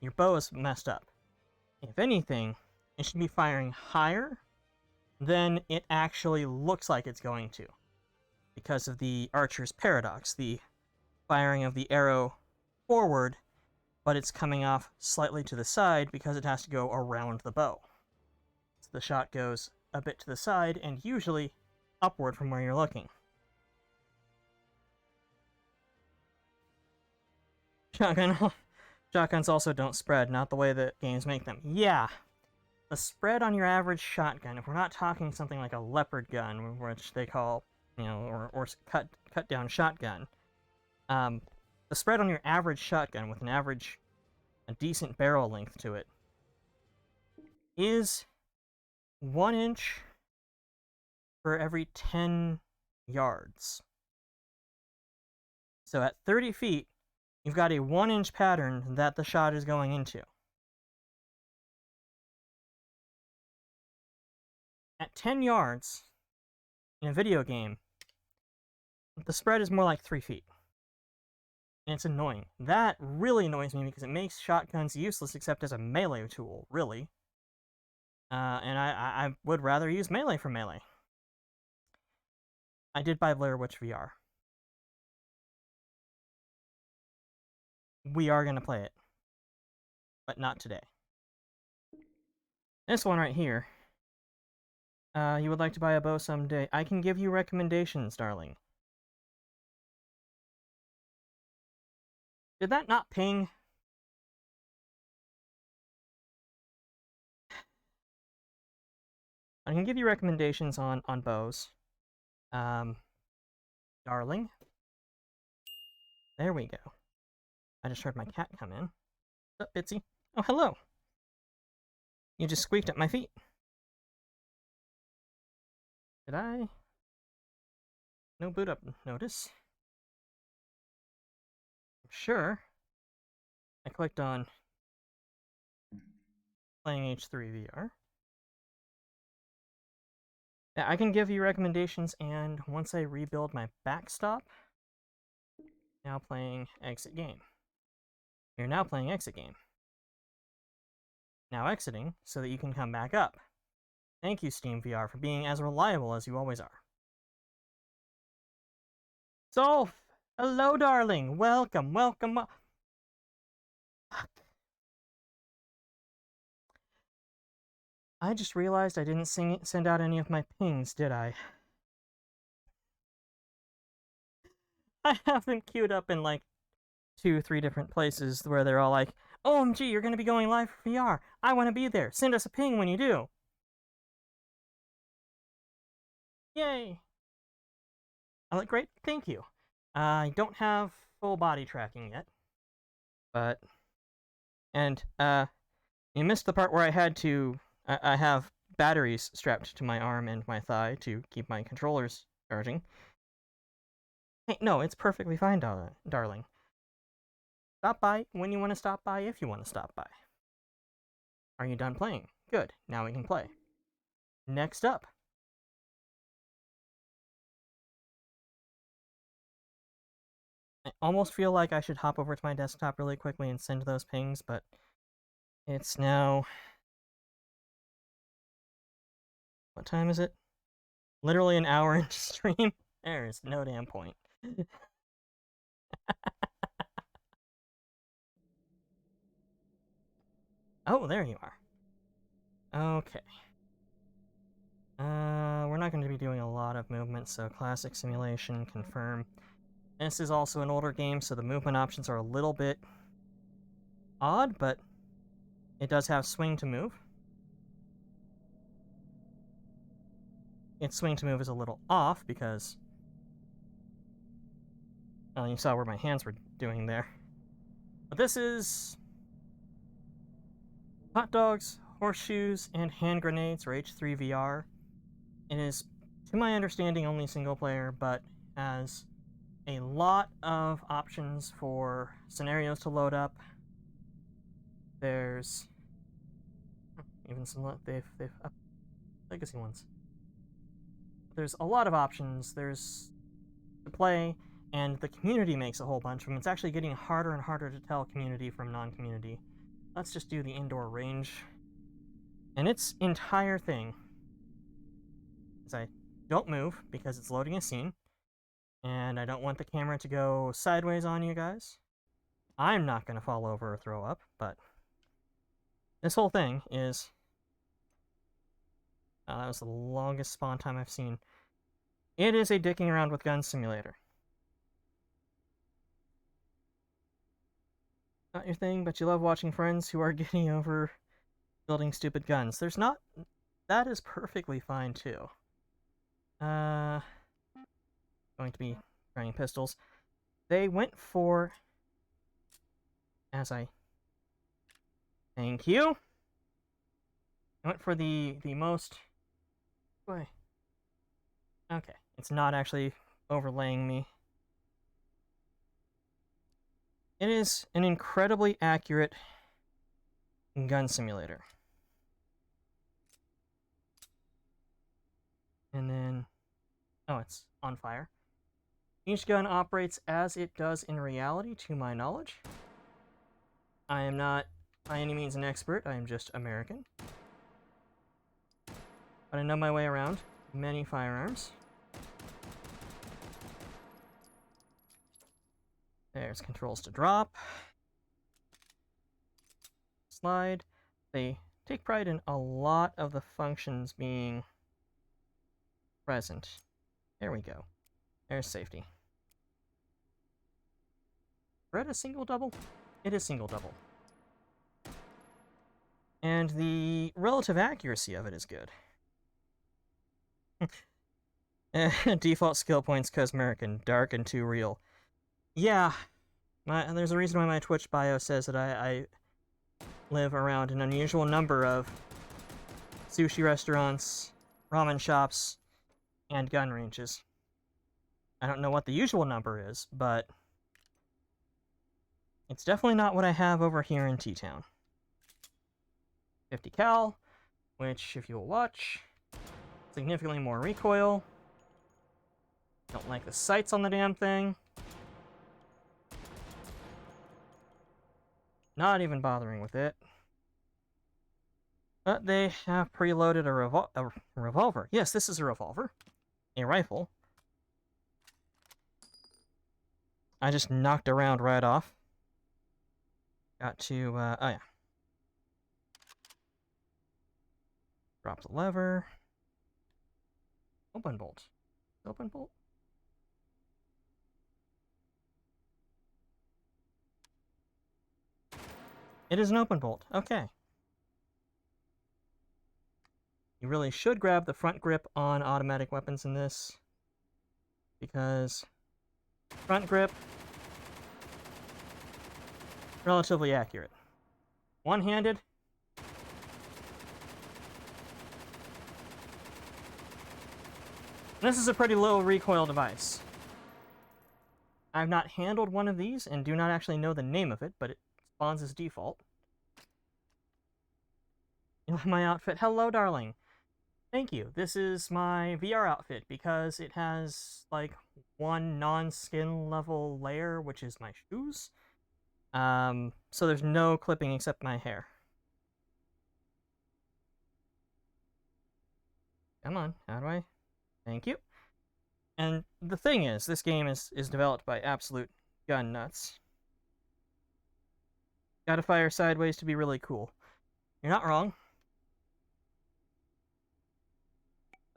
A: your bow is messed up. If anything, it should be firing higher than it actually looks like it's going to, because of the archer's paradox, the firing of the arrow forward, but it's coming off slightly to the side because it has to go around the bow. So the shot goes a bit to the side and usually upward from where you're looking. Shotguns also don't spread, not the way that games make them. Yeah, the spread on your average shotgun, if we're not talking something like a leopard gun, which they call, or cut down shotgun, the spread on your average shotgun with a decent barrel length to it, is 1 inch for every 10 yards. So at 30 feet, you've got a 1 inch pattern that the shot is going into. At 10 yards, in a video game, the spread is more like 3 feet. And it's annoying. That really annoys me because it makes shotguns useless except as a melee tool, really. And I would rather use melee for melee. I did buy Blair Witch VR. We are going to play it. But not today. This one right here. You would like to buy a bow someday. I can give you recommendations, darling. Did that not ping? I can give you recommendations on bows. Darling. There we go. I just heard my cat come in. What's up, Bitsy? Oh, hello. You just squeaked at my feet. Did I? No boot up notice. Sure. I clicked on playing H3 VR. Yeah, I can give you recommendations, and once I rebuild my backstop, now playing exit game. You're now playing exit game. Now exiting so that you can come back up. Thank you, Steam VR, for being as reliable as you always are. Zolf! Hello, darling! Welcome, welcome! Fuck. I just realized I didn't send out any of my pings, did I? I have them queued up in like 2-3 different places where they're all like, OMG, you're gonna be going live for VR. I wanna be there. Send us a ping when you do. Yay! I look great? Thank you. I don't have full body tracking yet. But... And, you missed the part where I had to... I have batteries strapped to my arm and my thigh to keep my controllers charging. Hey, no, it's perfectly fine, darling. Stop by when you want to stop by if you want to stop by. Are you done playing? Good, now we can play. Next up. I almost feel like I should hop over to my desktop really quickly and send those pings, but it's now... What time is it? Literally an hour into stream? There's no damn point. Oh, there you are. Okay. We're not going to be doing a lot of movement, so classic simulation, confirm. This is also an older game, so the movement options are a little bit odd, but it does have swing to move. Its swing to move is a little off because... Well, you saw where my hands were doing there. But this is... Hot dogs, horseshoes, and hand grenades, or H3 VR. It is, to my understanding, only single player, but has a lot of options for scenarios to load up. There's even some they've up legacy ones. There's a lot of options. There's to play, and the community makes a whole bunch of them. It's actually getting harder and harder to tell community from non-community. Let's just do the indoor range. And its entire thing is I don't move because it's loading a scene, and I don't want the camera to go sideways on you guys. I'm not going to fall over or throw up, but this whole thing is... that was the longest spawn time I've seen. It is a dicking around with guns simulator. Not your thing, but you love watching friends who are getting over building stupid guns. There's not... That is perfectly fine, too. Going to be trying pistols. They went for... Thank you! I went for the most... Boy. Okay, it's not actually overlaying me. It is an incredibly accurate gun simulator. And then... Oh, it's on fire. Each gun operates as it does in reality, to my knowledge. I am not by any means an expert, I am just American. But I know my way around many firearms. There's controls to drop. Slide. They take pride in a lot of the functions being present. There we go. There's safety. Red a single double? It is single double. And the relative accuracy of it is good. Default skill points cause American, dark and too real. Yeah, there's a reason why my Twitch bio says that I live around an unusual number of sushi restaurants, ramen shops, and gun ranges. I don't know what the usual number is, but it's definitely not what I have over here in T-Town. 50 cal, which, if you'll watch, significantly more recoil. Don't like the sights on the damn thing. Not even bothering with it. But they have preloaded a revolver. Yes, this is a revolver. A rifle. I just knocked a round right off. Got to, oh yeah. Drop the lever. Open bolt. Open bolt? It is an open bolt. Okay. You really should grab the front grip on automatic weapons in this, because front grip, relatively accurate. One-handed, this is a pretty low recoil device. I've not handled one of these and do not actually know the name of it, but it spawns as default. You like my outfit? Hello, darling. Thank you. This is my VR outfit because it has, like, one non-skin level layer, which is my shoes. So there's no clipping except my hair. Come on, how do I? Thank you. And the thing is, this game is developed by absolute gun nuts. Gotta fire sideways to be really cool. You're not wrong.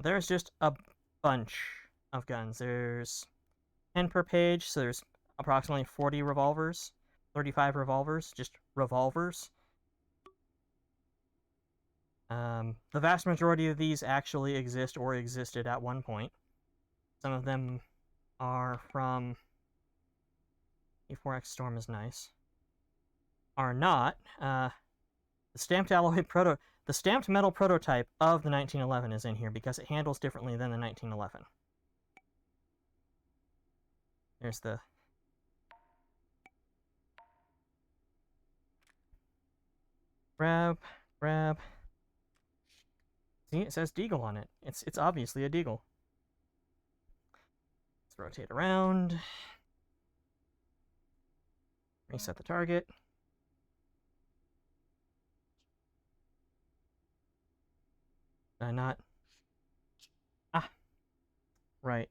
A: There's just a bunch of guns. There's 10 per page, so there's approximately 40 revolvers, 35 revolvers, just revolvers. The vast majority of these actually exist or existed at one point. Some of them are from... E4X Storm is nice. Are not. The stamped alloy the stamped metal prototype of the 1911 is in here because it handles differently than the 1911. There's the... Grab. See, it says Deagle on it. It's obviously a Deagle. Let's rotate around. Reset the target. Did I not? Ah, right.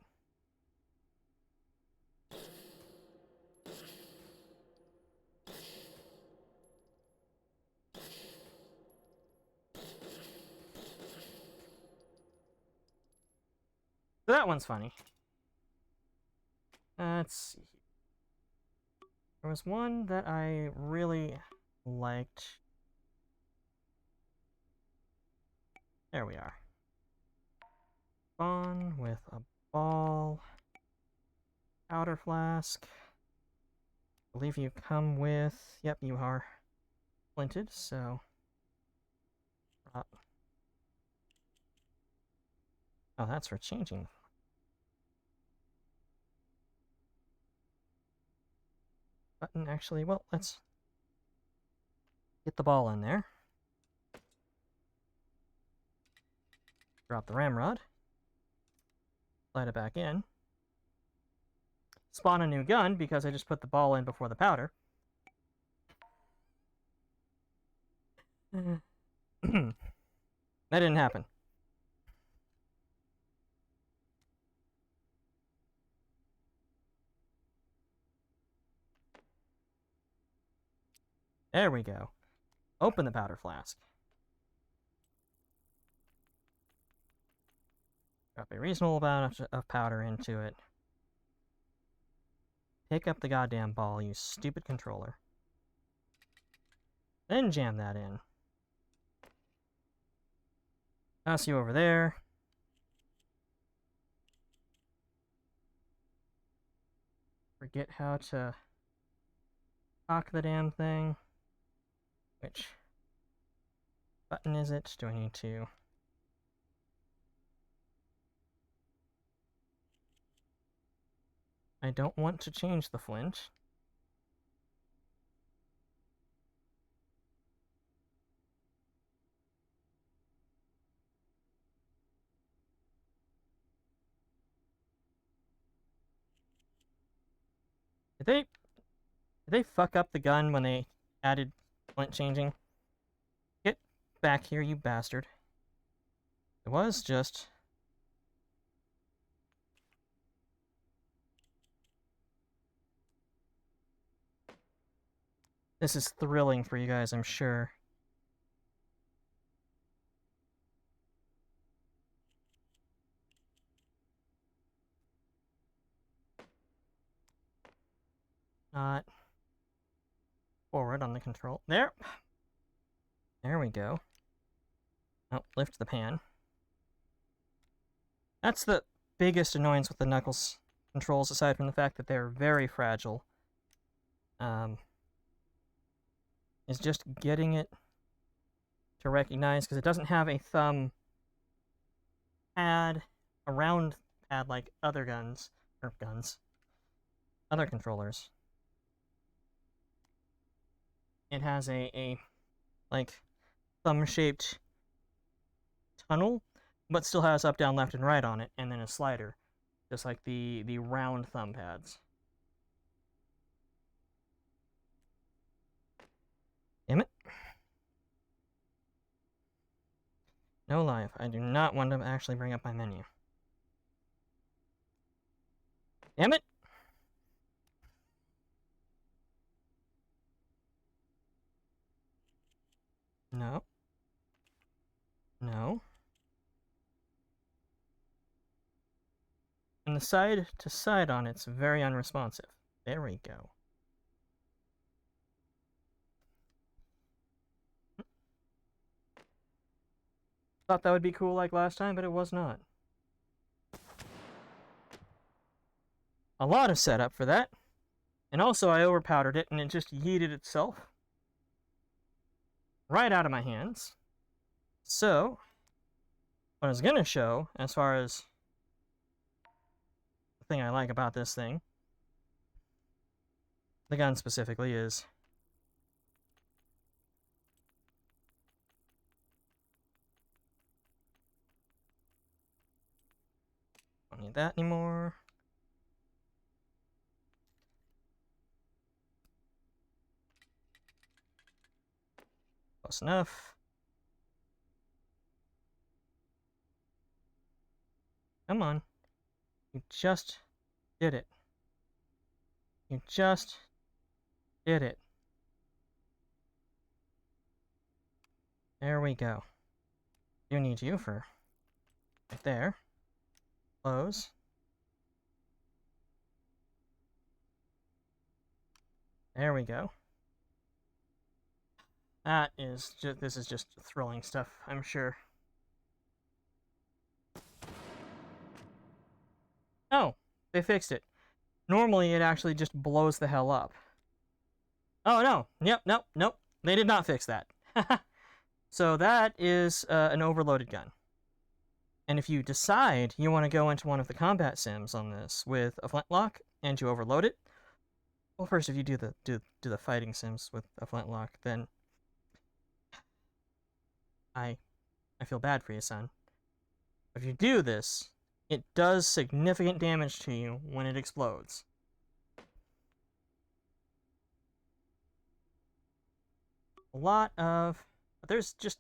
A: So that one's funny. Let's see. There was one that I really liked. There we are. Spawn with a ball. Powder flask. I believe you come with... Yep, you are flinted, so... Oh, that's for changing. Button, actually, well, let's get the ball in there. Drop the ramrod. Slide it back in. Spawn a new gun, because I just put the ball in before the powder. That didn't happen. There we go. Open the powder flask. Drop a reasonable amount of powder into it. Pick up the goddamn ball, you stupid controller. Then jam that in. Pass you over there. Forget how to cock the damn thing. Which button is it? Do I need to... I don't want to change the flint. Did they fuck up the gun when they added flint changing? Get back here, you bastard. It was just... This is thrilling for you guys, I'm sure. Not forward on the control. There! There we go. Oh, lift the pan. That's the biggest annoyance with the Knuckles controls, aside from the fact that they're very fragile. Is just getting it to recognize, because it doesn't have a thumb pad, a round pad like other guns, or other controllers. It has a like thumb-shaped tunnel, but still has up, down, left, and right on it, and then a slider, just like the round thumb pads. Damn it. No life. I do not want to actually bring up my menu. Damn it! No. No. And the side to side on it's very unresponsive. There we go. Thought that would be cool like last time, but it was not. A lot of setup for that. And also I overpowdered it and it just yeeted itself right out of my hands. So, what I was going to show, as far as the thing I like about this thing, the gun specifically, is don't need that anymore. Close enough. Come on. You just did it. You just did it. There we go. Do need you for right there. Close. There we go. That is just, this is just thrilling stuff, I'm sure. Oh, they fixed it. Normally it actually just blows the hell up. Oh no, yep, nope. They did not fix that. So that is an overloaded gun. And if you decide you want to go into one of the combat sims on this with a flintlock and you overload it, well, first if you do the fighting sims with a flintlock, then I feel bad for you, son. If you do this, it does significant damage to you when it explodes. A lot of... There's just...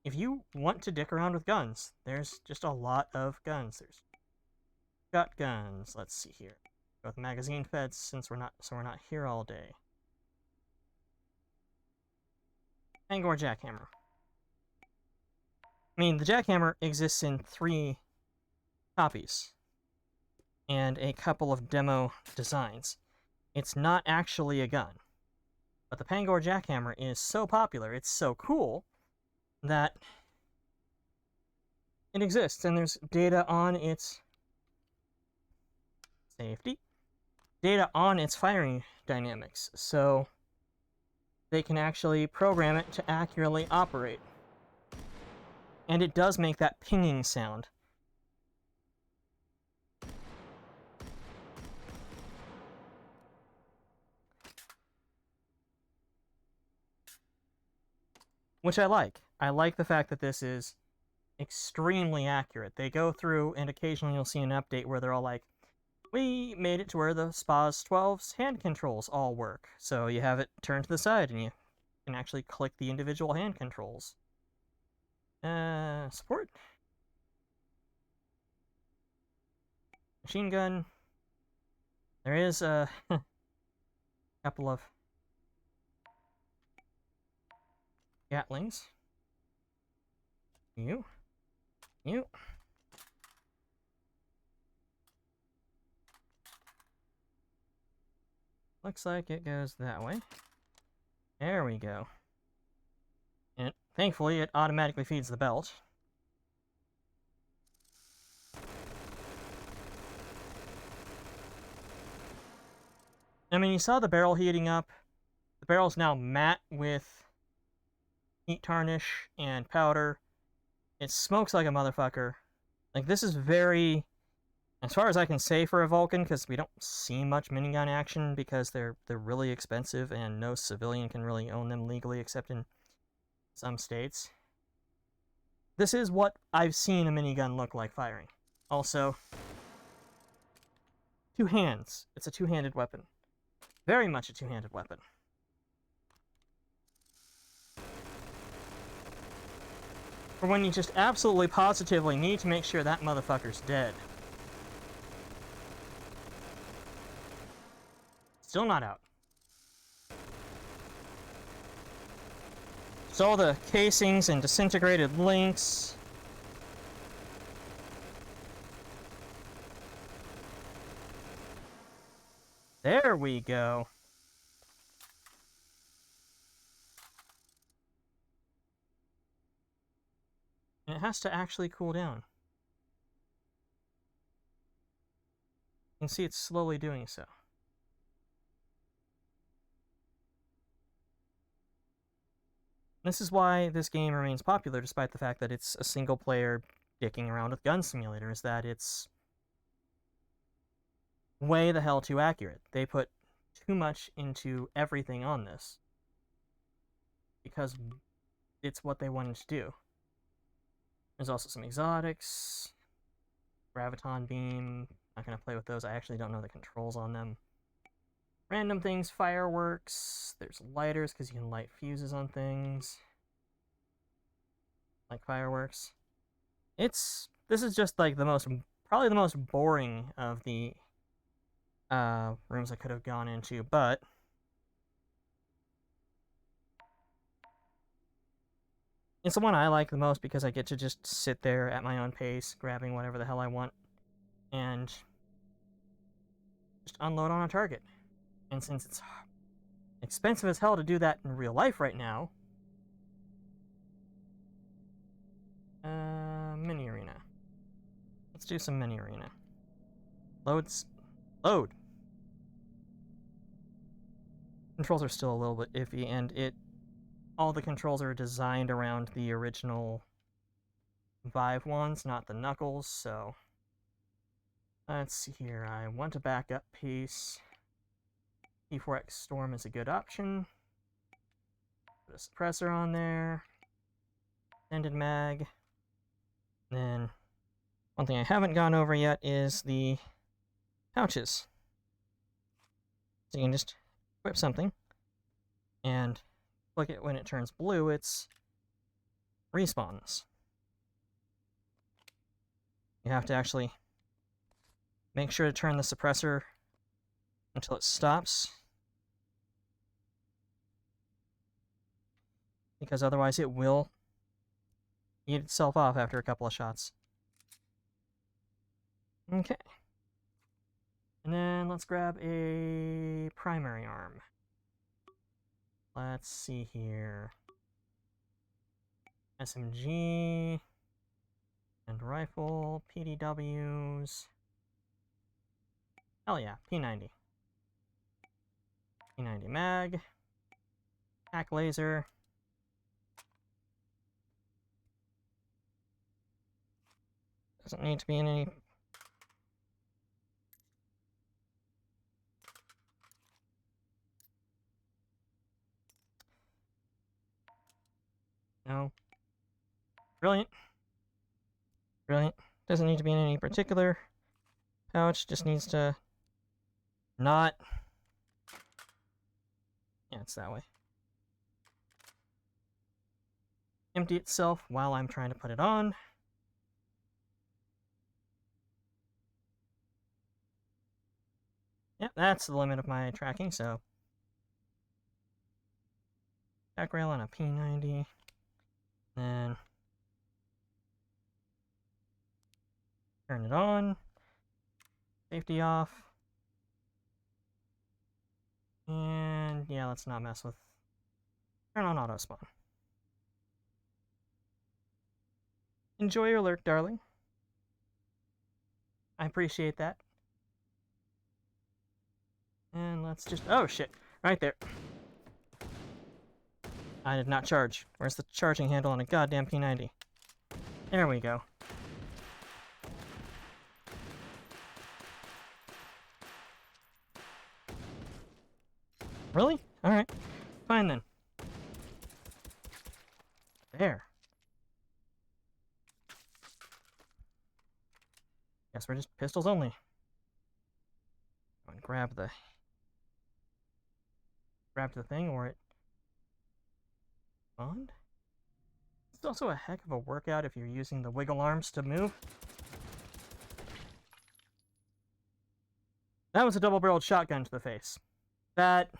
A: If you want to dick around with guns, there's just a lot of guns. There's shotguns. Let's see here. Go with magazine feds since we're not here all day. Angor jackhammer. I mean, the jackhammer exists in 3 copies and a couple of demo designs. It's not actually a gun. But the Pangor jackhammer is so popular, it's so cool, that it exists, and there's data on its safety, data on its firing dynamics, so they can actually program it to accurately operate. And it does make that pinging sound. Which I like. I like the fact that this is extremely accurate. They go through, and occasionally you'll see an update where they're all like, we made it to where the SPAS 12's hand controls all work. So you have it turned to the side, and you can actually click the individual hand controls. Support. Machine gun. There is a couple of Gatlings. You. Looks like it goes that way. There we go. And thankfully, it automatically feeds the belt. I mean, you saw the barrel heating up. The barrel's now matte with heat tarnish and powder. It smokes like a motherfucker. Like, this is very, as far as I can say for a Vulcan, because we don't see much minigun action because they're really expensive and no civilian can really own them legally except in some states. This is what I've seen a minigun look like firing. Also, 2 hands. It's a 2-handed weapon. Very much a 2-handed weapon. For when you just absolutely positively need to make sure that motherfucker's dead. Still not out. So all the casings and disintegrated links. There we go. And it has to actually cool down. You can see it's slowly doing so. This is why this game remains popular despite the fact that it's a single-player dicking around with gun simulator, is that it's way the hell too accurate. They put too much into everything on this because it's what they wanted to do. There's also some exotics. Graviton beam. Not gonna play with those. I actually don't know the controls on them. random things, fireworks. There's lighters because you can light fuses on things. Like fireworks. This is just like probably the most boring of the rooms I could have gone into, but it's the one I like the most because I get to just sit there at my own pace, grabbing whatever the hell I want, and just unload on a target. And since it's expensive as hell to do that in real life right now, mini arena. Let's do some mini arena. Load. Controls are still a little bit iffy, and all the controls are designed around the original Vive ones, not the Knuckles, so let's see here. I want a backup piece. P4X Storm is a good option. Put a suppressor on there. Extended mag. Then, one thing I haven't gone over yet is the pouches. So you can just equip something, and look at when it turns blue, it's respawns. You have to actually make sure to turn the suppressor until it stops, because otherwise it will eat itself off after a couple of shots. Okay. And then let's grab a primary arm. Let's see here. SMG and rifle, PDWs. Hell yeah, P90. P90 mag. Hack laser. Doesn't need to be in any... No. Brilliant. Brilliant. Doesn't need to be in any particular pouch, just needs to not... Yeah, it's that way. Empty itself while I'm trying to put it on. Yep, that's the limit of my tracking, so... Back rail on a P90. Then... turn it on. Safety off. And yeah, let's not mess with... turn on auto spawn. Enjoy your lurk, darling. I appreciate that. And let's just... oh shit! Right there. I did not charge. Where's the charging handle on a goddamn P90? There we go. Really? Alright. Fine then. There. Guess we're just pistols only. Go and grab the thing, or it spawned. It's also a heck of a workout if you're using the wiggle arms to move. That was a double-barreled shotgun to the face. That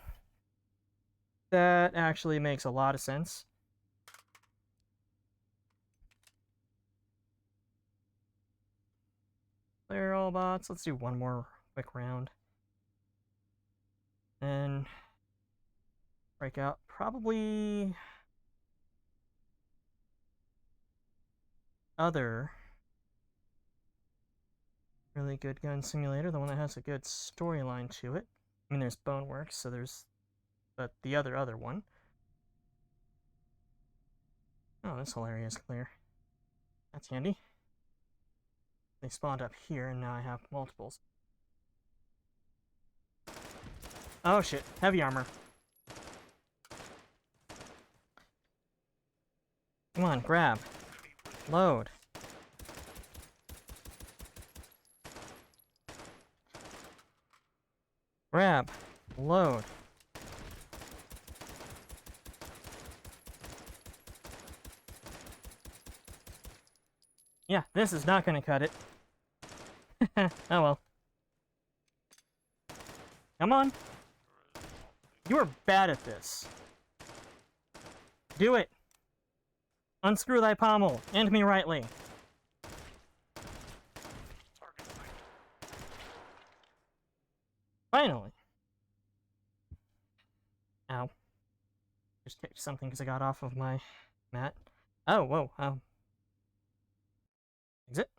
A: actually makes a lot of sense. Clear all bots. Let's do one more quick round. And break out probably other really good gun simulator, the one that has a good storyline to it. I mean, there's Boneworks, so there's the other one. Oh, this whole area is clear. That's handy. They spawned up here, and now I have multiples. Oh shit, heavy armor. Come on, grab. Load. Grab. Load. Yeah, this is not gonna cut it. Oh well. Come on. You are bad at this. Do it. Unscrew thy pommel. End me rightly. Finally. Ow. Just kicked something because I got off of my mat. Oh, whoa. Exit.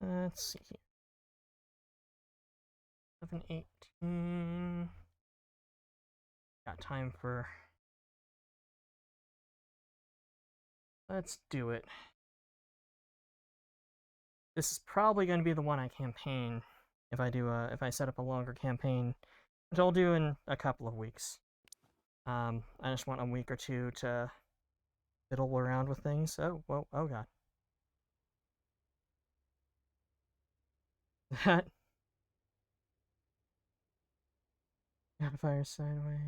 A: Let's see here. 7:18. Got time for... Let's do it. This is probably going to be the one I campaign if if I set up a longer campaign, which I'll do in a couple of weeks. I just want a week or two to fiddle around with things. Oh, whoa, oh god. That rapid fire sideways.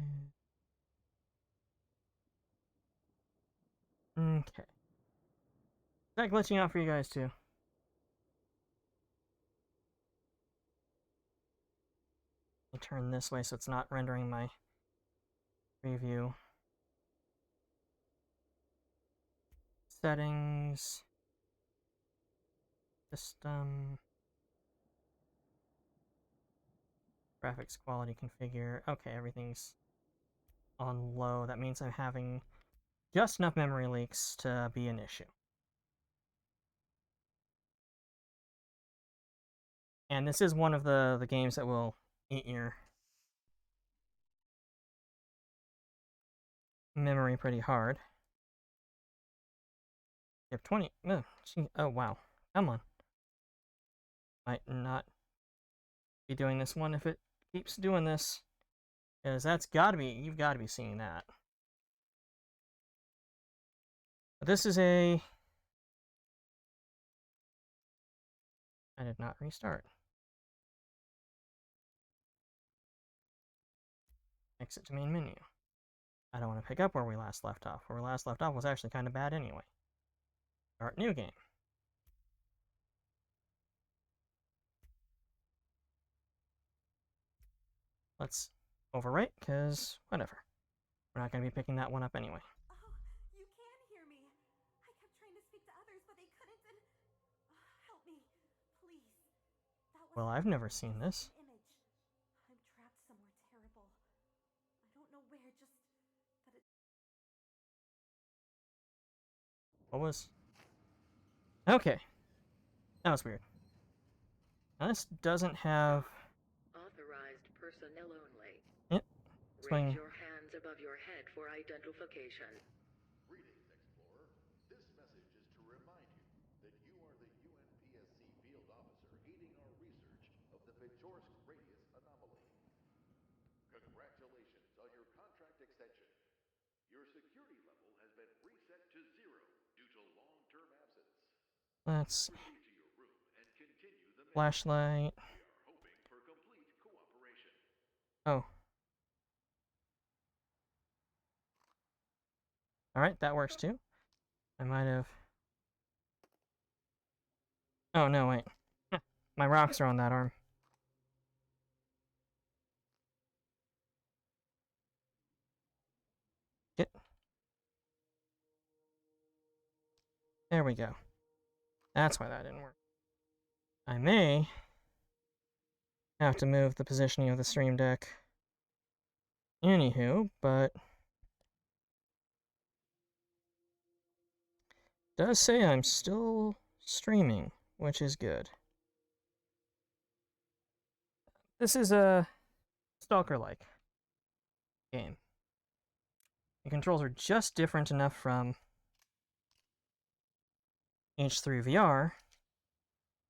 A: Okay. Is that glitching out for you guys too? I'll turn this way so it's not rendering my preview. Settings. System. Graphics quality configure. Okay, everything's on low. That means I'm having just enough memory leaks to be an issue. And this is one of the games that will eat your memory pretty hard. You have 20. Oh, oh wow. Come on. Might not be doing this one if it keeps doing this. Because that's gotta be, you've gotta be seeing that. But this is a... I did not restart. Exit to main menu. I don't want to pick up where we last left off. Where we last left off was actually kind of bad anyway. Start new game. Let's overwrite, because whatever. We're not going to be picking that one up anyway.
D: Oh, you can hear me. I kept trying to speak to others, but they couldn't, and... help me, please. That was
A: Well, I've never seen this.
D: an image. I'm trapped somewhere terrible. I don't know where, just that it...
A: What was... Okay. That was weird. Now, this doesn't have...
E: Authorized personnel only.
A: Yep.
E: Raise your hands above your head for identification.
F: Greetings, Explorer. This message is to remind you that you are the UNPSC field officer aiding our research of the Pechorsk radius anomaly. Congratulations on your contract extension. Your security level has been reset to 0 due to long-term absence.
A: Let's see.
F: Proceed to your room and continue the mission.
A: Flashlight.
F: We are hoping for complete cooperation.
A: Oh. Alright, that works too. I might have... Oh, no, wait. My rocks are on that arm. Get. There we go. That's why that didn't work. I may have to move the positioning of the stream deck. Anywho, but... does say I'm still streaming, which is good. This is a Stalker-like game. The controls are just different enough from H3VR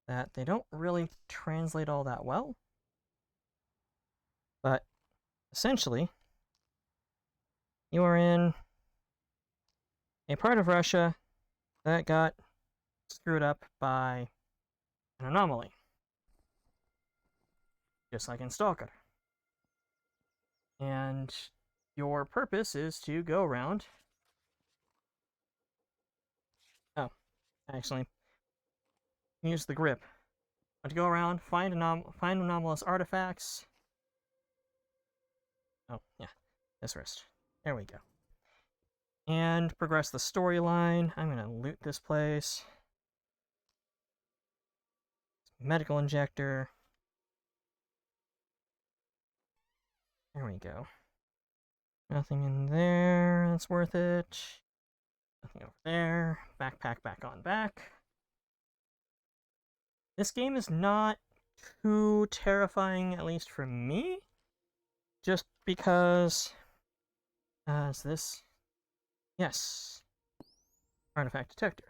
A: that they don't really translate all that well. But essentially, you are in a part of Russia that got screwed up by an anomaly. Just like in Stalker. And your purpose is to go around. Oh, actually, use the grip. But to go around, find anomalous artifacts. Oh, yeah, this wrist. There we go. And progress the storyline. I'm gonna loot this place. Medical injector. There we go. Nothing in there that's worth it. Nothing over there. Backpack back on back. This game is not too terrifying, at least for me. Just because... is this... Yes. Artifact detector.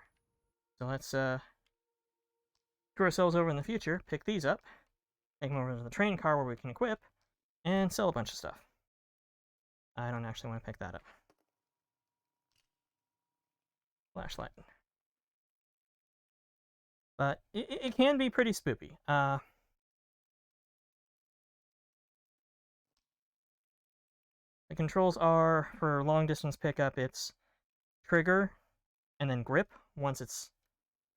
A: So let's screw ourselves over in the future, pick these up, take them over to the train car where we can equip, and sell a bunch of stuff. I don't actually want to pick that up. Flashlight. But it can be pretty spoopy. The controls are, for long distance pickup, it's trigger and then grip once it's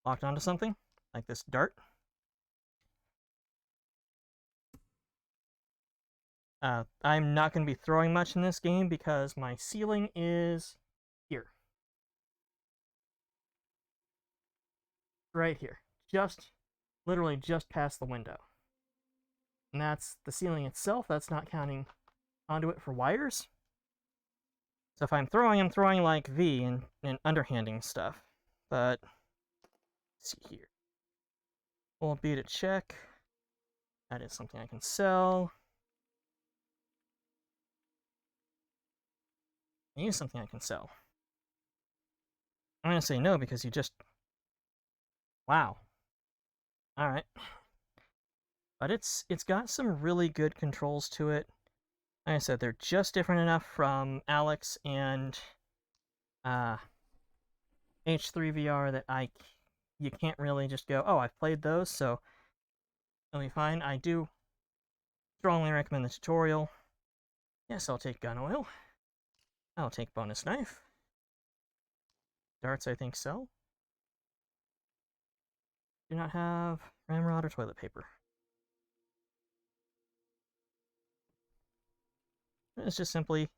A: locked onto something, like this dart. I'm not going to be throwing much in this game because my ceiling is here. Right here. Literally just past the window. And that's the ceiling itself, that's not counting conduit for wires. So if I'm throwing like V and underhanding stuff. But, let's see here. We'll beat a check. That is something I can sell. Use something I can sell. I'm going to say no because you just... Wow. Alright. But it's got some really good controls to it. Like I said, they're just different enough from Alex and H3VR that you can't really just go, oh, I've played those, so it'll be fine. I do strongly recommend the tutorial. Yes, I'll take gun oil. I'll take bonus knife. Darts, I think, sell. Do not have ramrod or toilet paper. It's just simply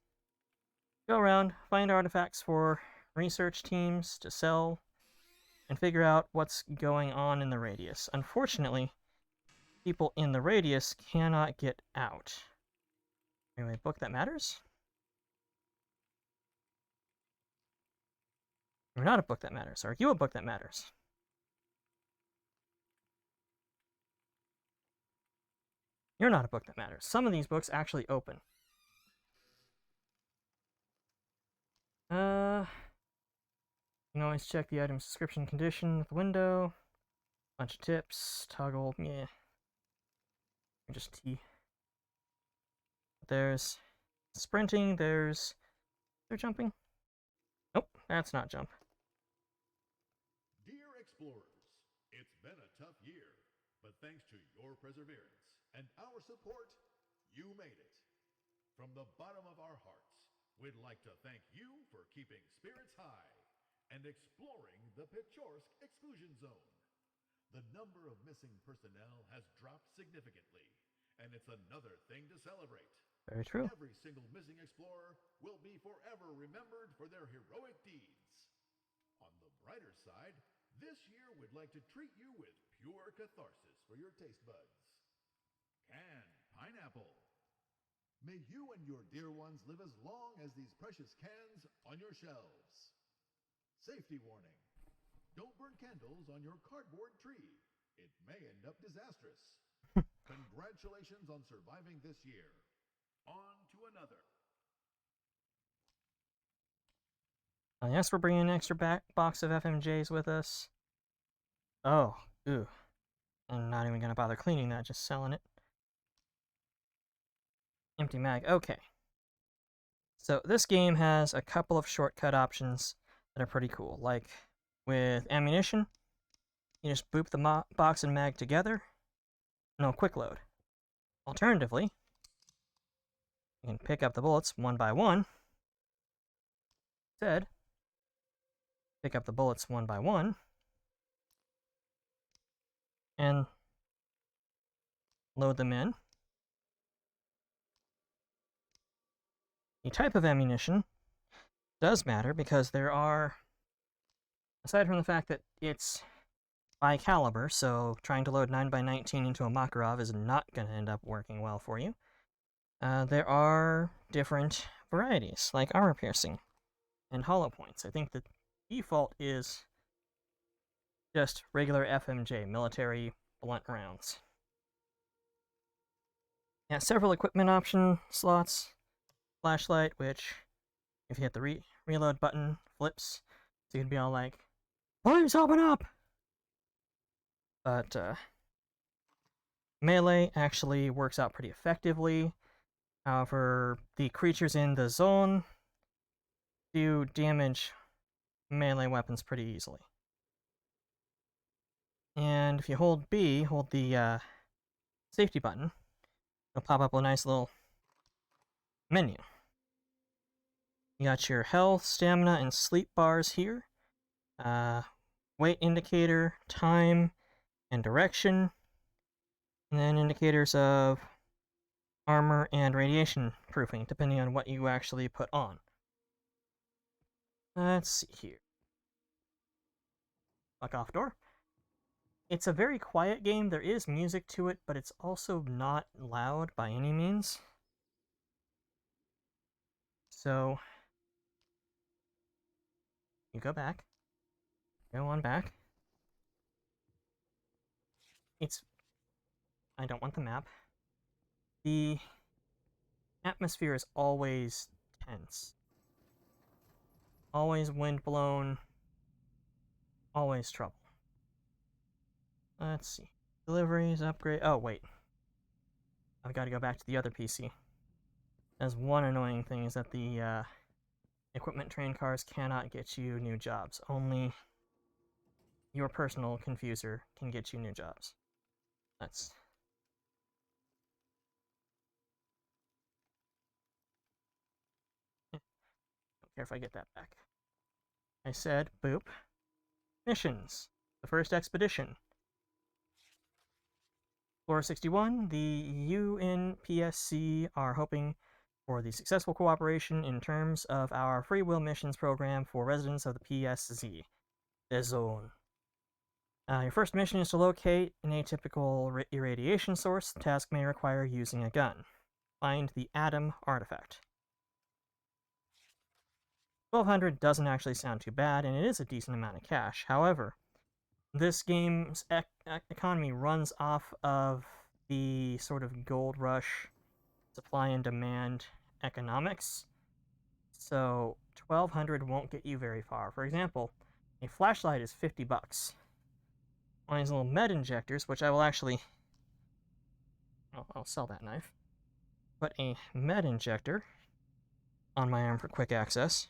A: go around, find artifacts for research teams to sell, and figure out what's going on in the radius. Unfortunately, people in the radius cannot get out. Anyway, book that matters. You're not a book that matters. Are you a book that matters? You're not a book that matters. Some of these books actually open. You can always check the item's description condition with the window. Bunch of tips. Toggle, yeah. Just T. There's sprinting, there's... Is there jumping? Nope, that's not jump.
F: Dear explorers, it's been a tough year, but thanks to your perseverance and our support, you made it. From the bottom of our hearts, we'd like to thank you for keeping spirits high and exploring the Pechorsk exclusion zone. The number of missing personnel has dropped significantly, and it's another thing to celebrate.
A: Very true.
F: Every single missing explorer will be forever remembered for their heroic deeds. On the brighter side, this year we'd like to treat you with pure catharsis for your taste buds. Canned pineapple. May you and your dear ones live as long as these precious cans on your shelves. Safety warning. Don't burn candles on your cardboard tree. It may end up disastrous. Congratulations on surviving this year. On to another.
A: Yes, we're bringing an extra box of FMJs with us. Oh, ooh. I'm not even going to bother cleaning that, just selling it. Empty mag, okay. So this game has a couple of shortcut options that are pretty cool, like With ammunition, you just boop the box and mag together. No quick load. Alternatively, you can pick up the bullets one by one. Instead, pick up the bullets one by one and load them in. The type of ammunition does matter because there are, aside from the fact that it's by caliber, so trying to load 9x19 into a Makarov is not going to end up working well for you. There are different varieties, like armor piercing and hollow points. I think the default is just regular FMJ, military blunt rounds. Yeah, several equipment option slots. Flashlight, which, if you hit the reload button, flips, so you can be all like, "Please open up!" But, melee actually works out pretty effectively. However, the creatures in the zone do damage melee weapons pretty easily. And if you hold B, hold the safety button, it'll pop up a nice little menu. You got your health, stamina, and sleep bars here. Weight indicator, time, and direction. And then indicators of armor and radiation proofing, depending on what you actually put on. Let's see here. Fuck off door. It's a very quiet game. There is music to it, but it's also not loud by any means. So, you go back. Go on back. I don't want the map. The atmosphere is always tense. Always windblown. Always trouble. Let's see. Deliveries, upgrade. Oh, wait. I've got to go back to the other PC. As one annoying thing is that the equipment train cars cannot get you new jobs. Only your personal confuser can get you new jobs. Don't care if I get that back. I said, boop. Missions. The first expedition. Floor 61, the UNPSC are hoping for the successful cooperation in terms of our free will missions program for residents of the PSZ, the zone. Your first mission is to locate an atypical irradiation source. The task may require using a gun. Find the Atom artifact. 1200 doesn't actually sound too bad, and it is a decent amount of cash. However, this game's economy runs off of the sort of gold rush, supply and demand economics. So 1200 won't get you very far. For example, a flashlight is $50. One of these little med injectors, which I will actually... I'll sell that knife. Put a med injector on my arm for quick access.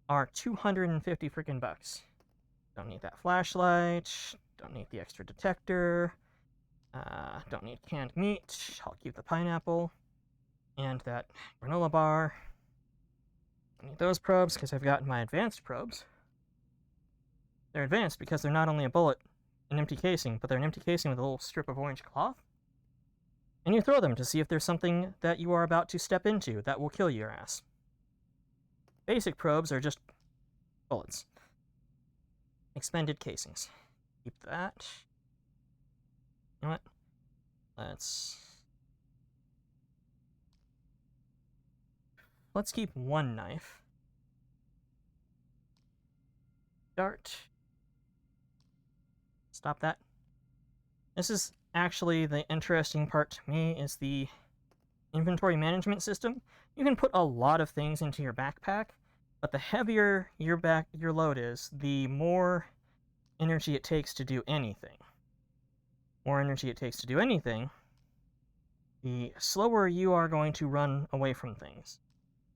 A: Are 250 freaking bucks. Don't need that flashlight. Don't need the extra detector. Don't need canned meat. I'll keep the pineapple. And that granola bar. Don't need those probes because I've gotten my advanced probes. They're advanced because they're not only a bullet, an empty casing, but they're an empty casing with a little strip of orange cloth. And you throw them to see if there's something that you are about to step into that will kill your ass. Basic probes are just bullets. Expended casings. Keep that. You know what? Let's keep one knife. Dart. Stop that. This is actually the interesting part to me, is the inventory management system. You can put a lot of things into your backpack, but the heavier your load is, the more energy it takes to do anything. More energy it takes to do anything, the slower you are going to run away from things.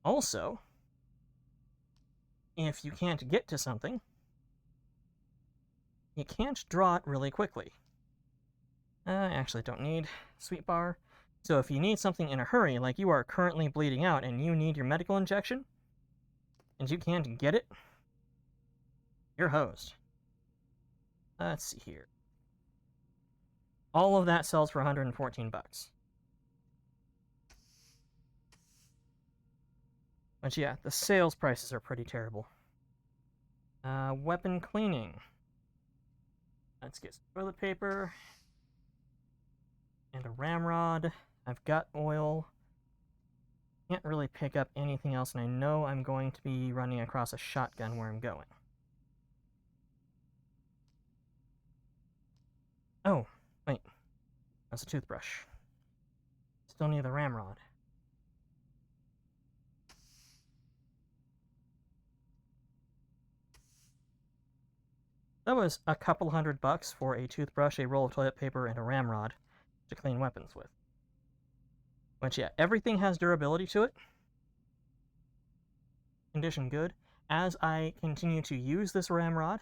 A: Also, if you can't get to something, you can't draw it really quickly. I actually don't need sweet bar. So if you need something in a hurry, like you are currently bleeding out and you need your medical injection, and you can't get it, you're hosed. Let's see here. All of that sells for 114 bucks. But yeah, the sales prices are pretty terrible. Weapon cleaning. Let's get some toilet paper. And a ramrod. I've got oil. Can't really pick up anything else, and I know I'm going to be running across a shotgun where I'm going. Oh, wait. That's a toothbrush. Still need the ramrod. That was a couple $100 for a toothbrush, a roll of toilet paper, and a ramrod to clean weapons with. But yeah, everything has durability to it. Condition good. As I continue to use this ramrod,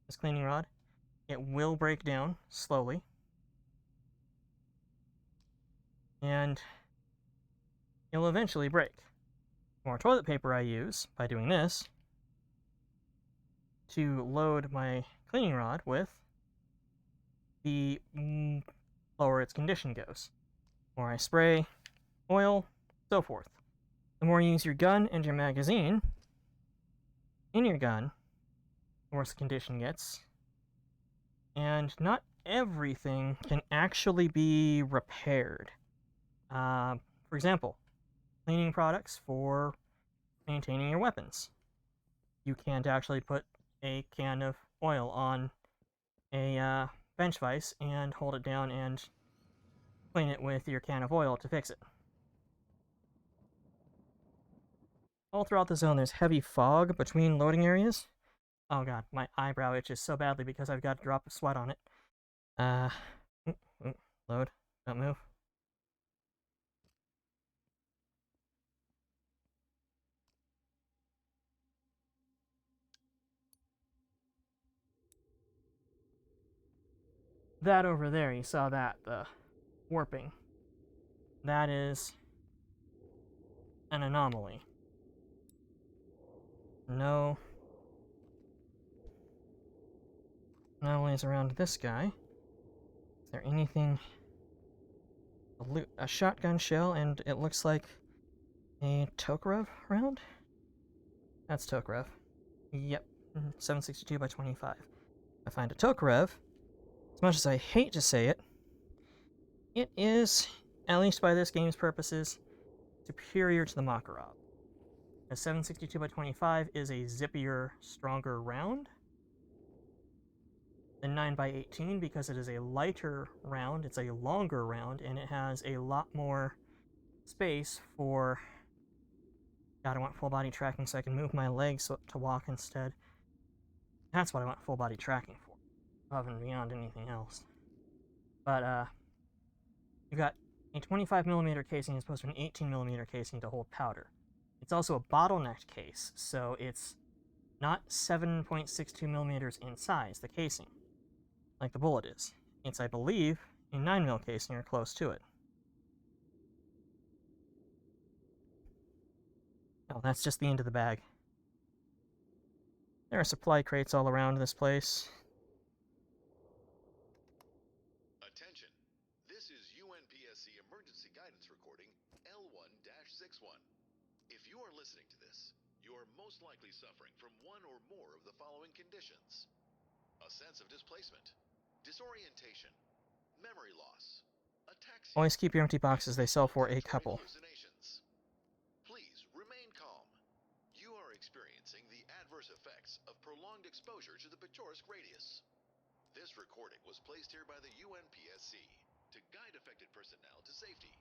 A: this cleaning rod, it will break down slowly. And it'll eventually break. The more toilet paper I use by doing this to load my cleaning rod with, the lower its condition goes. The more I spray, oil, so forth. The more you use your gun and your magazine in your gun, the worse the condition gets. And not everything can actually be repaired. For example, cleaning products for maintaining your weapons. You can't actually put a can of oil on a bench vise and hold it down and clean it with your can of oil to fix it. All throughout the zone, there's heavy fog between loading areas. Oh god, my eyebrow itches so badly because I've got a drop of sweat on it. Load. Don't move. That over there, you saw that, the warping. That is an anomaly. No anomalies around this guy. Is there anything? A shotgun shell, and it looks like a Tokarev round? That's Tokarev. Yep, 762 by 25. I find a Tokarev. As much as I hate to say it, it is, at least by this game's purposes, superior to the Makarov. A 762 by 25 is a zippier, stronger round than 9 by 18 because it is a lighter round, it's a longer round, and it has a lot more space for... God, I want full body tracking so I can move my legs to walk instead. That's what I want full body tracking for, above and beyond anything else. But, you've got a 25mm casing as opposed to an 18mm casing to hold powder. It's also a bottlenecked case, so it's not 7.62mm in size, the casing, like the bullet is. It's, I believe, a 9mm casing or close to it. Oh, that's just the end of the bag. There are supply crates all around this place.
F: Attention. This is UNPSC emergency guidance recording L1-61. If you are listening to this, you are most likely suffering from one or more of the following conditions: a sense of displacement, disorientation, memory loss, ataxia.
A: Always keep your empty boxes, they sell for a couple.
F: Hallucinations. Please remain calm. You are experiencing the adverse effects of prolonged exposure to the Pechorsk radius. This recording was placed here by the UNPSC to guide affected personnel to safety.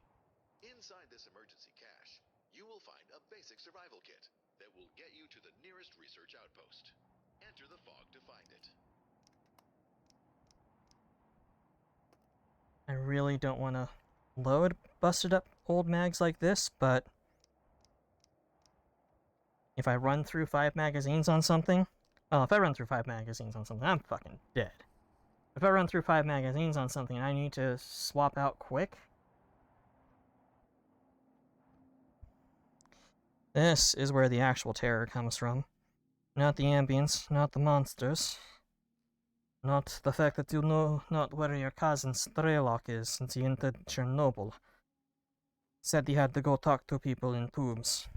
F: Inside this emergency cache, you will find a basic survival kit that will get you to the nearest research outpost. Enter the fog to find it.
A: I really don't want to load busted up old mags like this, but if I run through 5 magazines on something, well, if I run through 5 magazines on something, I'm fucking dead. If I run through 5 magazines on something and I need to swap out quick, this is where the actual terror comes from. Not the ambience, not the monsters. Not the fact that you know not where your cousin Strelok is since he entered Chernobyl. Said he had to go talk to people in tubes.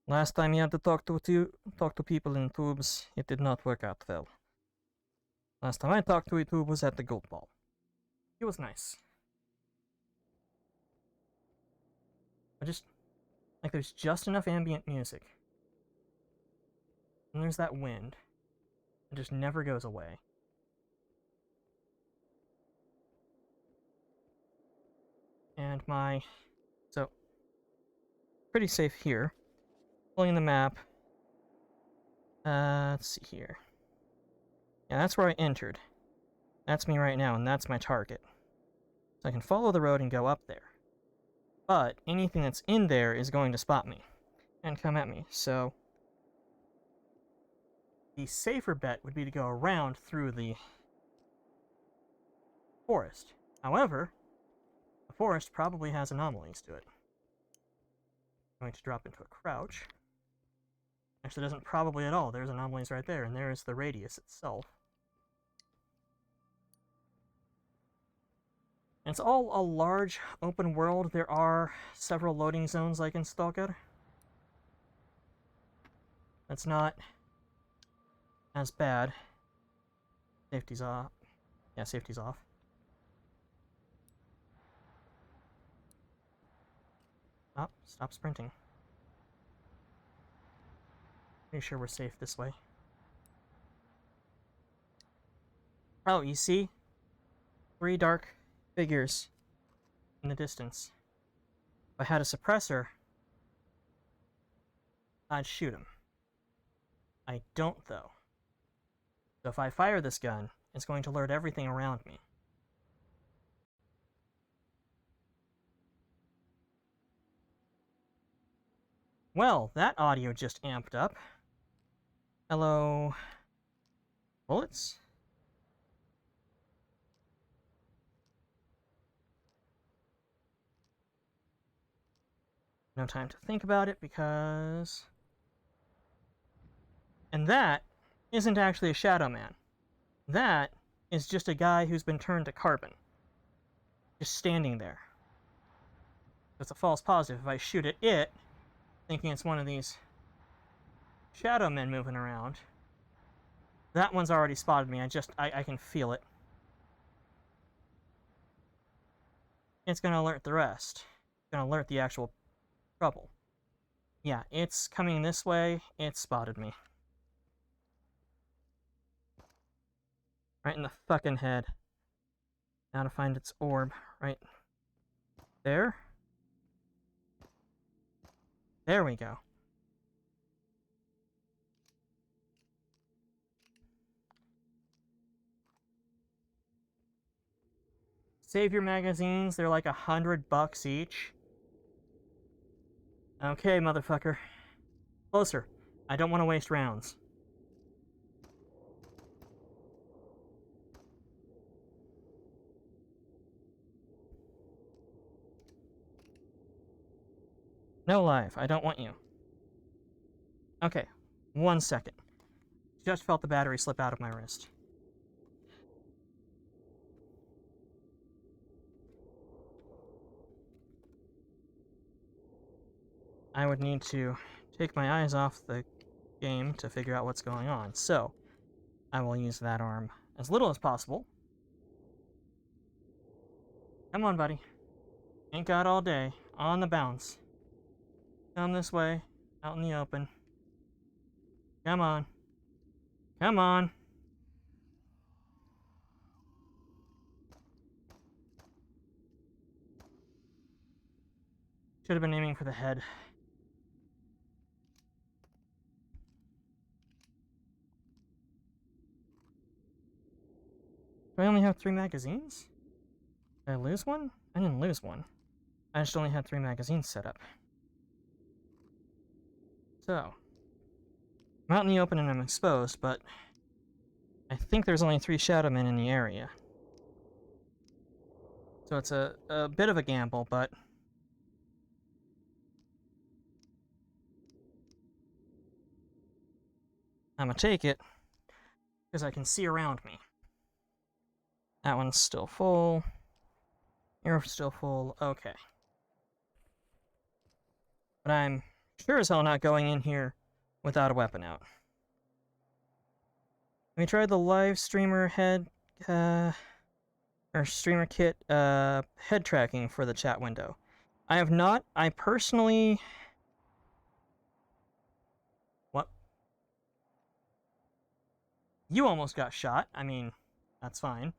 A: Last time he had to talk to people in tubes, it did not work out well. Last time I talked to a tube was at the Gold Ball. It was nice. There's just enough ambient music. And there's that wind. It just never goes away. And so, pretty safe here. Pulling the map. Let's see here. Yeah, that's where I entered. That's me right now, and that's my target. So I can follow the road and go up there. But anything that's in there is going to spot me and come at me, so the safer bet would be to go around through the forest. However, the forest probably has anomalies to it. I'm going to drop into a crouch. Actually, it doesn't probably at all. There's anomalies right there, and there is the radius itself. And it's all a large open world. There are several loading zones like in Stalker. That's not as bad. Safety's off. Yeah, safety's off. Oh, stop sprinting. Pretty sure we're safe this way. Oh, you see? 3 dark figures in the distance. If I had a suppressor, I'd shoot him. I don't, though. So if I fire this gun, it's going to alert everything around me. Well, that audio just amped up. Hello. Bullets? No time to think about it because... And that isn't actually a Shadow Man. That is just a guy who's been turned to carbon. Just standing there. It's a false positive. If I shoot at it, thinking it's one of these Shadow Men moving around, that one's already spotted me. I can feel it. It's gonna alert the rest. It's gonna alert the actual trouble. Yeah, it's coming this way. It spotted me. Right in the fucking head. Now to find its orb. Right there. There we go. Save your magazines. They're like $100 each. Okay, motherfucker. Closer. I don't want to waste rounds. No life. I don't want you. Okay. 1 second. Just felt the battery slip out of my wrist. I would need to take my eyes off the game to figure out what's going on. So, I will use that arm as little as possible. Come on, buddy. Ain't got all day. On the bounce. Come this way. Out in the open. Come on. Come on. Should have been aiming for the head. Do I only have 3 magazines? Did I lose one? I didn't lose one. I just only had 3 magazines set up. So, I'm out in the open and I'm exposed, but I think there's only 3 Shadow Men in the area. So it's a bit of a gamble, but I'm gonna take it because I can see around me. That one's still full. You're still full. Okay. But I'm sure as hell not going in here without a weapon out. We tried the live streamer head, or streamer kit, head tracking for the chat window. I have not. I personally... What? You almost got shot. I mean, that's fine.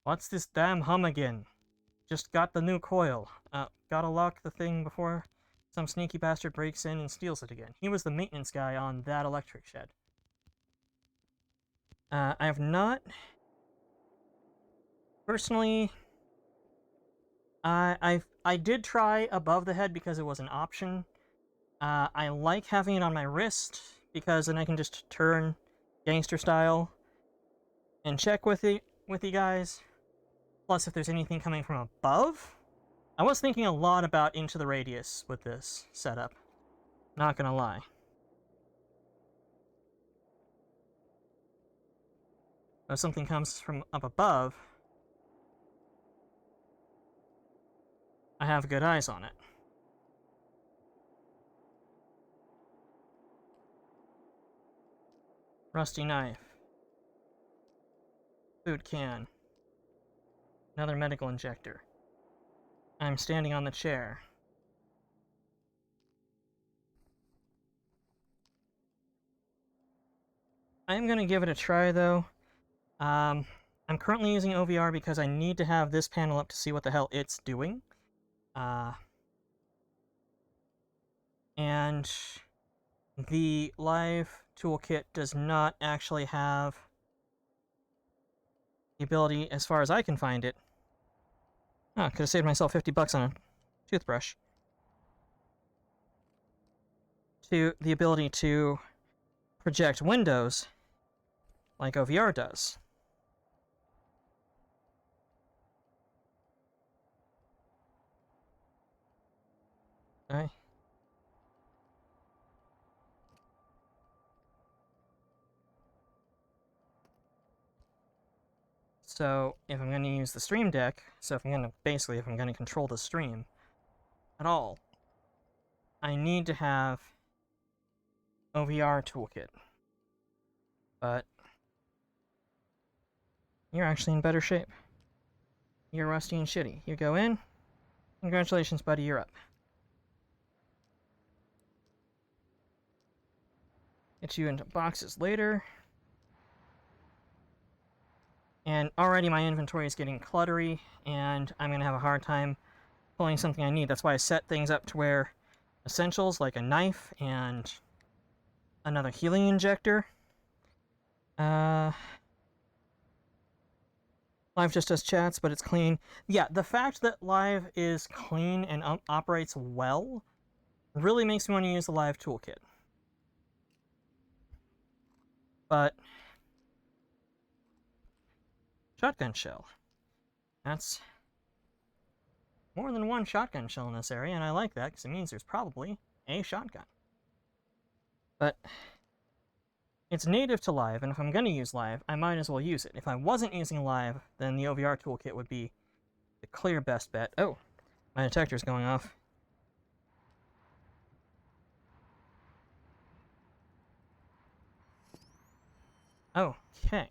A: What's this damn hum again? Just got the new coil. Gotta lock the thing before some sneaky bastard breaks in and steals it again. He was the maintenance guy on that electric shed. I have not... Personally... I did try above the head because it was an option. I like having it on my wrist, because then I can just turn gangster style and check with you guys. Plus, if there's anything coming from above... I was thinking a lot about Into the Radius with this setup. Not gonna lie. If something comes from up above, I have good eyes on it. Rusty knife. Food can. Another medical injector. I'm standing on the chair. I'm gonna give it a try, though. I'm currently using OVR because I need to have this panel up to see what the hell it's doing. And the live toolkit does not actually have the ability, as far as I can find it. Oh, could have saved myself 50 bucks on a toothbrush. To the ability to project windows like OVR does. Okay. So, if I'm going to use the stream deck, if I'm going to control the stream at all, I need to have OVR toolkit. But you're actually in better shape. You're rusty and shitty. You go in. Congratulations, buddy, you're up. Get you into boxes later. And already my inventory is getting cluttery, and I'm going to have a hard time pulling something I need. That's why I set things up to where essentials, like a knife and another healing injector. Live just does chats, but it's clean. Yeah, the fact that Live is clean and operates well really makes me want to use the Live toolkit. But shotgun shell. That's more than one shotgun shell in this area, and I like that because it means there's probably a shotgun. But it's native to Live, and if I'm going to use Live, I might as well use it. If I wasn't using Live, then the OVR toolkit would be the clear best bet. Oh, my detector's going off. Okay.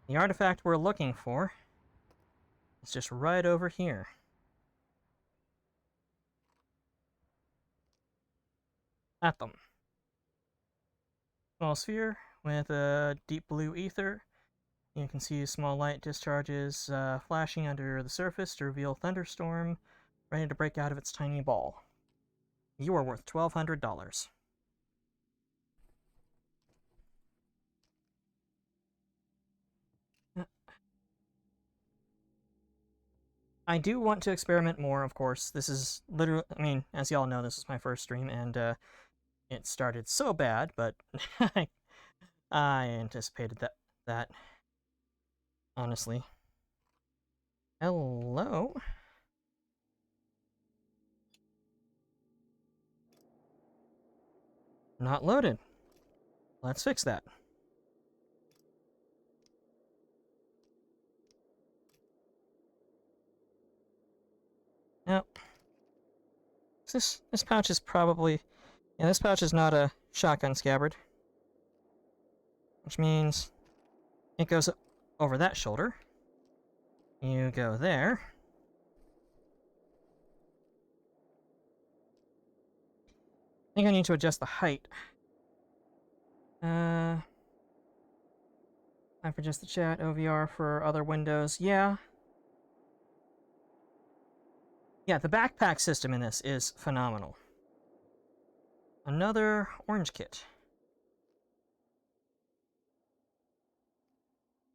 A: The artifact we're looking for is just right over here. Atom. Small sphere with a deep blue ether. You can see small light discharges flashing under the surface to reveal thunderstorm ready to break out of its tiny ball. You are worth $1,200. I do want to experiment more, of course. This is literally, I mean, as y'all know, this is my first stream, and it started so bad, but I anticipated that, honestly. Hello? Not loaded. Let's fix that. Now, this pouch is probably... Yeah, this pouch is not a shotgun scabbard. Which means it goes over that shoulder. You go there. I think I need to adjust the height. I've adjusted the chat, OVR for other windows. Yeah. Yeah, the backpack system in this is phenomenal. Another orange kit.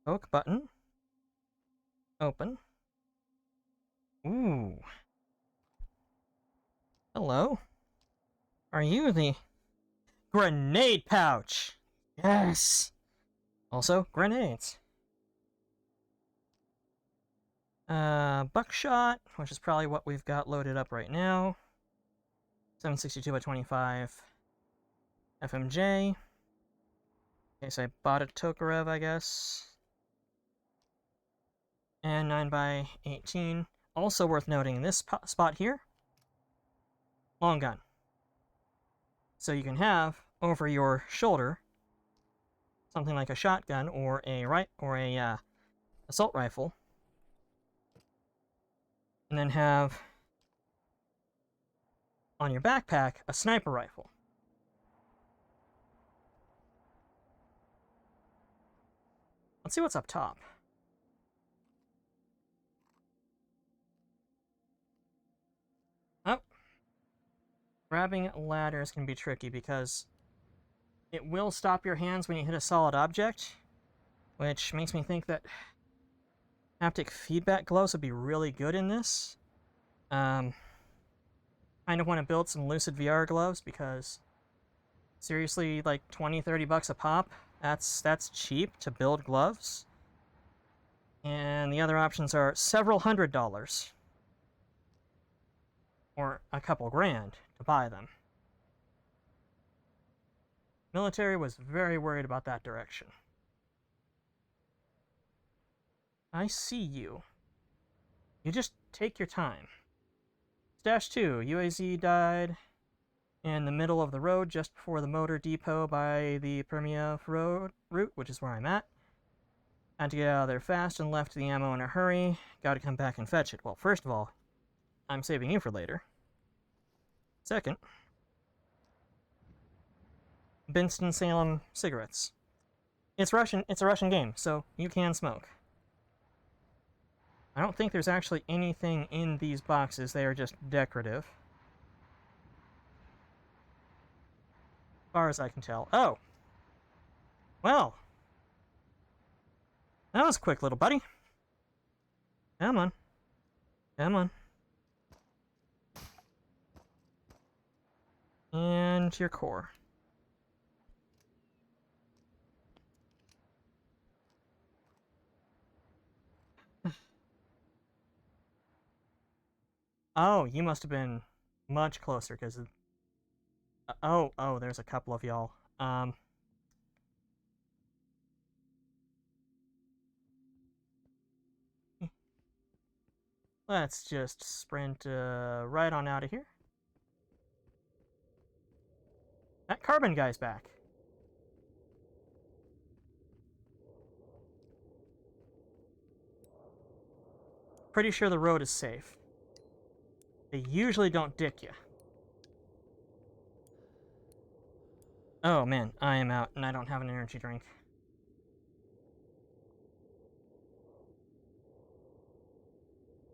A: Poke button. Open. Ooh. Hello. Are you the grenade pouch? Yes. Also, grenades. Buckshot, which is probably what we've got loaded up right now. 762 by 25. FMJ. In case I bought a Tokarev, I guess. And 9 by 18. Also worth noting, this spot here, long gun. So you can have over your shoulder something like a shotgun or a assault rifle, and then have on your backpack a sniper rifle. Let's see what's up top. Oh. Grabbing ladders can be tricky because it will stop your hands when you hit a solid object, which makes me think that haptic feedback gloves would be really good in this. Kind of want to build some Lucid VR gloves because seriously, like 20-30 bucks a pop. That's cheap to build gloves. And the other options are several $100s. Or a couple grand to buy them. Military was very worried about that direction. I see you. You just take your time. Stash 2. UAZ died in the middle of the road just before the motor depot by the Permiev route, which is where I'm at. Had to get out of there fast and left the ammo in a hurry. Gotta come back and fetch it. Well, first of all, I'm saving you for later. Second, Winston-Salem cigarettes. It's a Russian game, so you can smoke. I don't think there's actually anything in these boxes. They are just decorative. As far as I can tell. Oh! Well. That was quick, little buddy. Come on. Come on. And your core. Oh, you must have been much closer, because... Oh, there's a couple of y'all. Let's just sprint right on out of here. That carbon guy's back. Pretty sure the road is safe. They usually don't dick you. Oh man, I am out and I don't have an energy drink.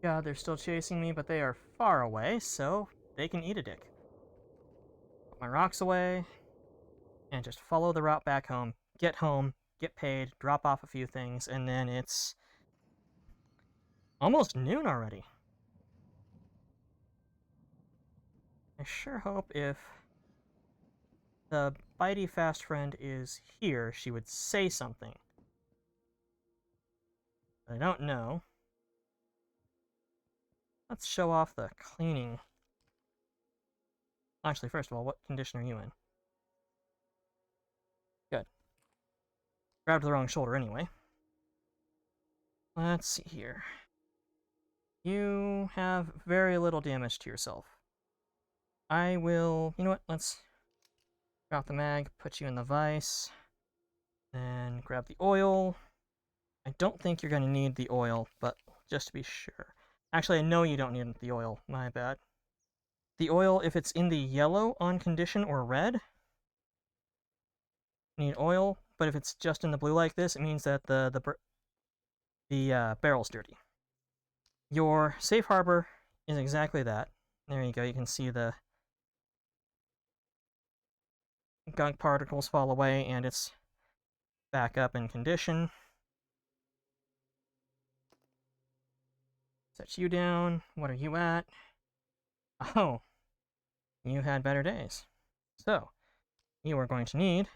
A: God, they're still chasing me, but they are far away, so they can eat a dick. Put my rocks away, and just follow the route back home, get paid, drop off a few things, and then it's almost noon already. I sure hope if the bitey fast friend is here, she would say something. I don't know. Let's show off the cleaning. Actually, first of all, what condition are you in? Good. Grabbed the wrong shoulder anyway. Let's see here. You have very little damage to yourself. I will... You know what? Let's drop the mag, put you in the vise, then grab the oil. I don't think you're going to need the oil, but just to be sure. Actually, I know you don't need the oil. My bad. The oil, if it's in the yellow on condition or red, you need oil, but if it's just in the blue like this, it means that the barrel's dirty. Your safe harbor is exactly that. There you go, you can see the gunk particles fall away and it's back up in condition. Set you down. What are you at? Oh, you had better days. So, you are going to need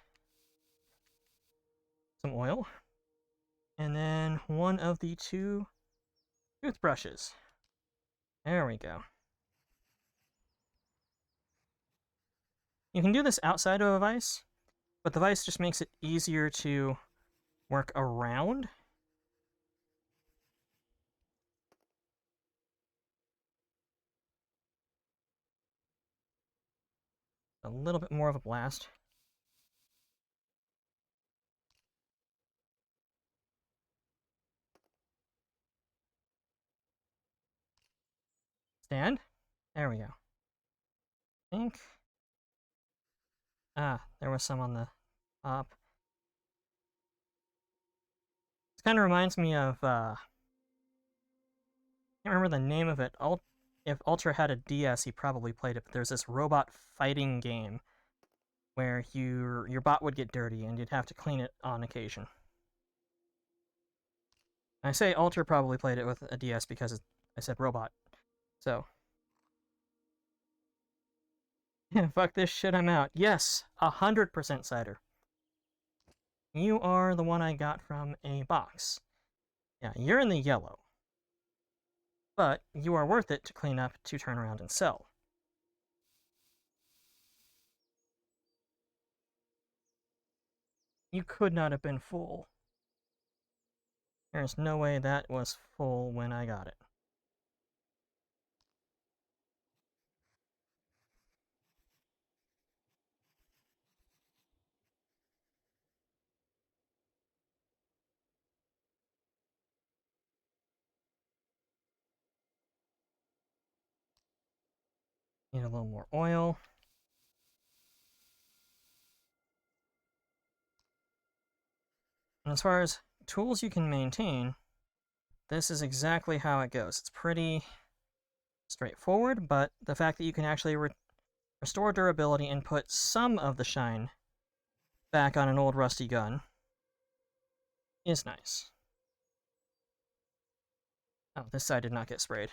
A: some oil, and then one of the 2 toothbrushes. There we go. You can do this outside of a vise, but the vise just makes it easier to work around. A little bit more of a blast. Stand. There we go. I think... there was some on the top. This kind of reminds me of, I can't remember the name of it. If Ultra had a DS, he probably played it, but there's this robot fighting game where your bot would get dirty and you'd have to clean it on occasion. I say Ultra probably played it with a DS because I said robot. So. Fuck this shit, I'm out. Yes, 100% cider. You are the one I got from a box. Yeah, you're in the yellow. But you are worth it to clean up, to turn around and sell. You could not have been full. There's no way that was full when I got it. Need a little more oil. And as far as tools you can maintain, this is exactly how it goes. It's pretty straightforward, but the fact that you can actually restore durability and put some of the shine back on an old rusty gun is nice. Oh, this side did not get sprayed.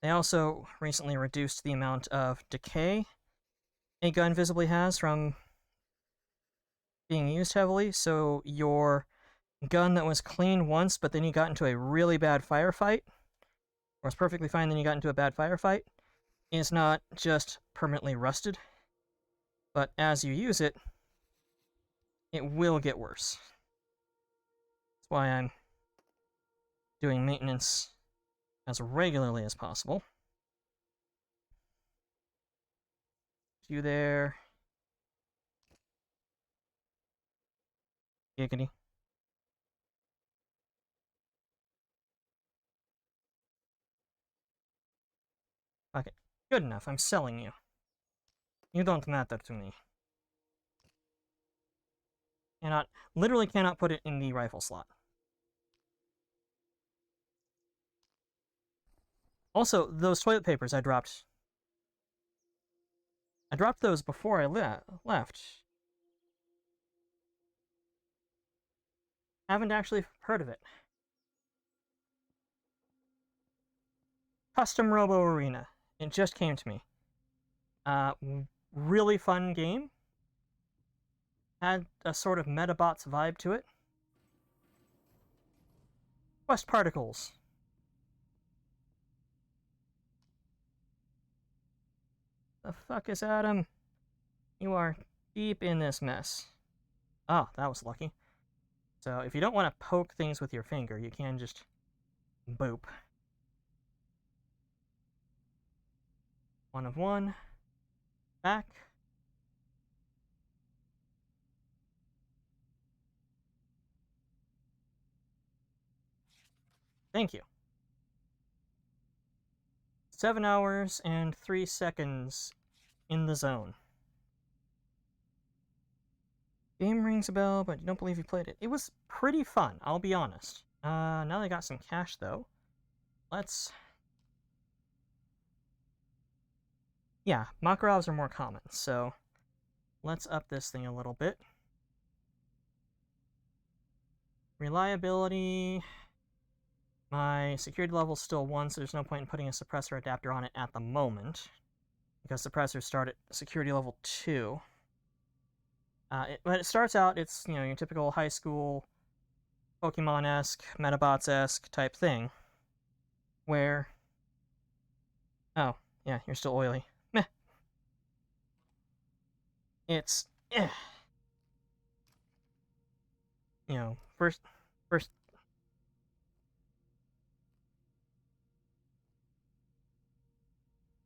A: They also recently reduced the amount of decay a gun visibly has from being used heavily, so your gun that was clean once, but then you got into a really bad firefight, or was perfectly fine, then you got into a bad firefight, is not just permanently rusted, but as you use it, it will get worse. That's why I'm doing maintenance as regularly as possible. You there. Giggity. Okay, good enough, I'm selling you. You don't matter to me. Literally cannot put it in the rifle slot. Also, those toilet papers I dropped those before I left. Haven't actually heard of it. Custom Robo Arena. It just came to me. Really fun game. Had a sort of Metabots vibe to it. Quest Particles. The fuck is Adam? You are deep in this mess. Oh, that was lucky. So if you don't want to poke things with your finger, you can just boop. 1 of 1. Back. Thank you. 7 hours and 3 seconds in the zone. Game rings a bell, but you don't believe you played it. It was pretty fun, I'll be honest. Now they got some cash, though. Let's... Yeah, Makarovs are more common, so let's up this thing a little bit. Reliability... My security level is still 1, so there's no point in putting a suppressor adapter on it at the moment, because suppressors start at security level 2. When it starts out, it's, you know, your typical high school Pokemon-esque, Metabots-esque type thing, where... Oh, yeah, you're still oily. Meh. It's... You know, first...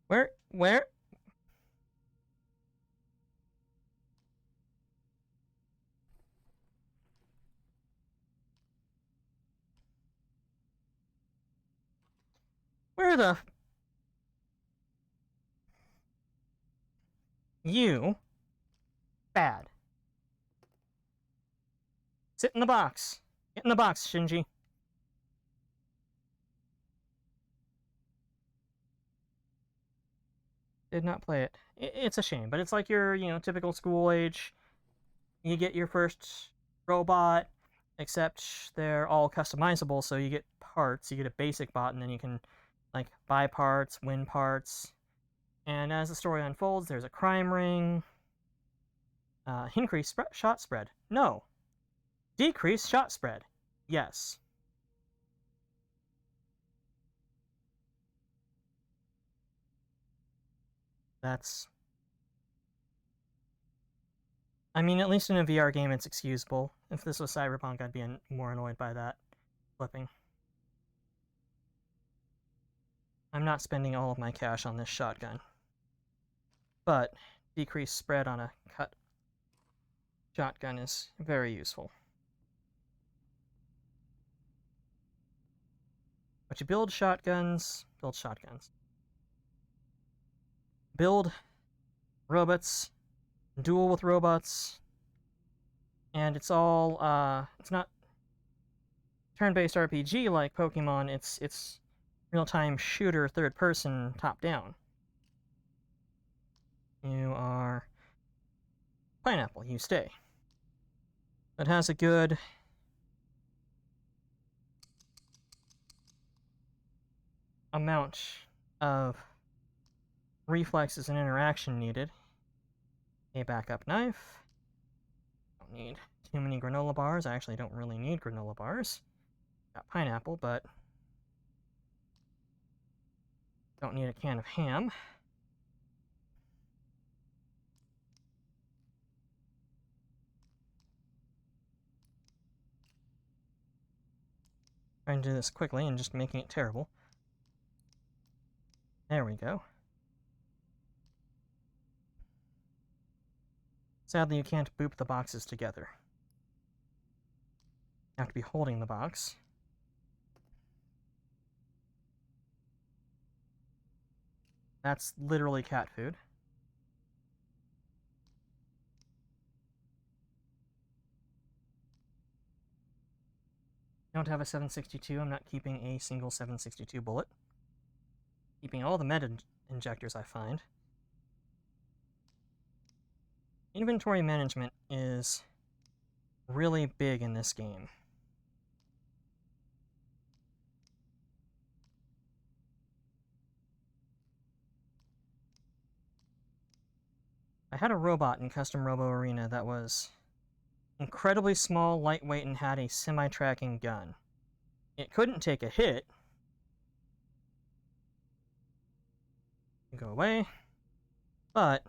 A: Where? Where the... You... Bad. Sit in the box. Get in the box, Shinji. Did not play it. It's a shame, but it's like your, you know, typical school age. You get your first robot, except they're all customizable, so you get parts. You get a basic bot, and then you can, like, buy parts, win parts. And as the story unfolds, there's a crime ring. Increase shot spread. No. Decrease shot spread. Yes. That's... I mean, at least in a VR game, it's excusable. If this was Cyberpunk, I'd be more annoyed by that flipping. I'm not spending all of my cash on this shotgun. But decreased spread on a cut shotgun is very useful. But you build shotguns, build robots, duel with robots, and it's all, it's not turn-based RPG like Pokemon, it's real-time shooter, third-person, top-down. You are Pineapple, you stay. It has a good amount of reflexes and interaction needed. A backup knife. Don't need too many granola bars. I actually don't really need granola bars. Got pineapple, but don't need a can of ham. Trying to do this quickly and just making it terrible. There we go. Sadly, you can't boop the boxes together. You have to be holding the box. That's literally cat food. Don't have a 762. I'm not keeping a single 762 bullet. Keeping all the med injectors I find. Inventory management is really big in this game. I had a robot in Custom Robo Arena that was incredibly small, lightweight, and had a semi-tracking gun. It couldn't take a hit. Go away. But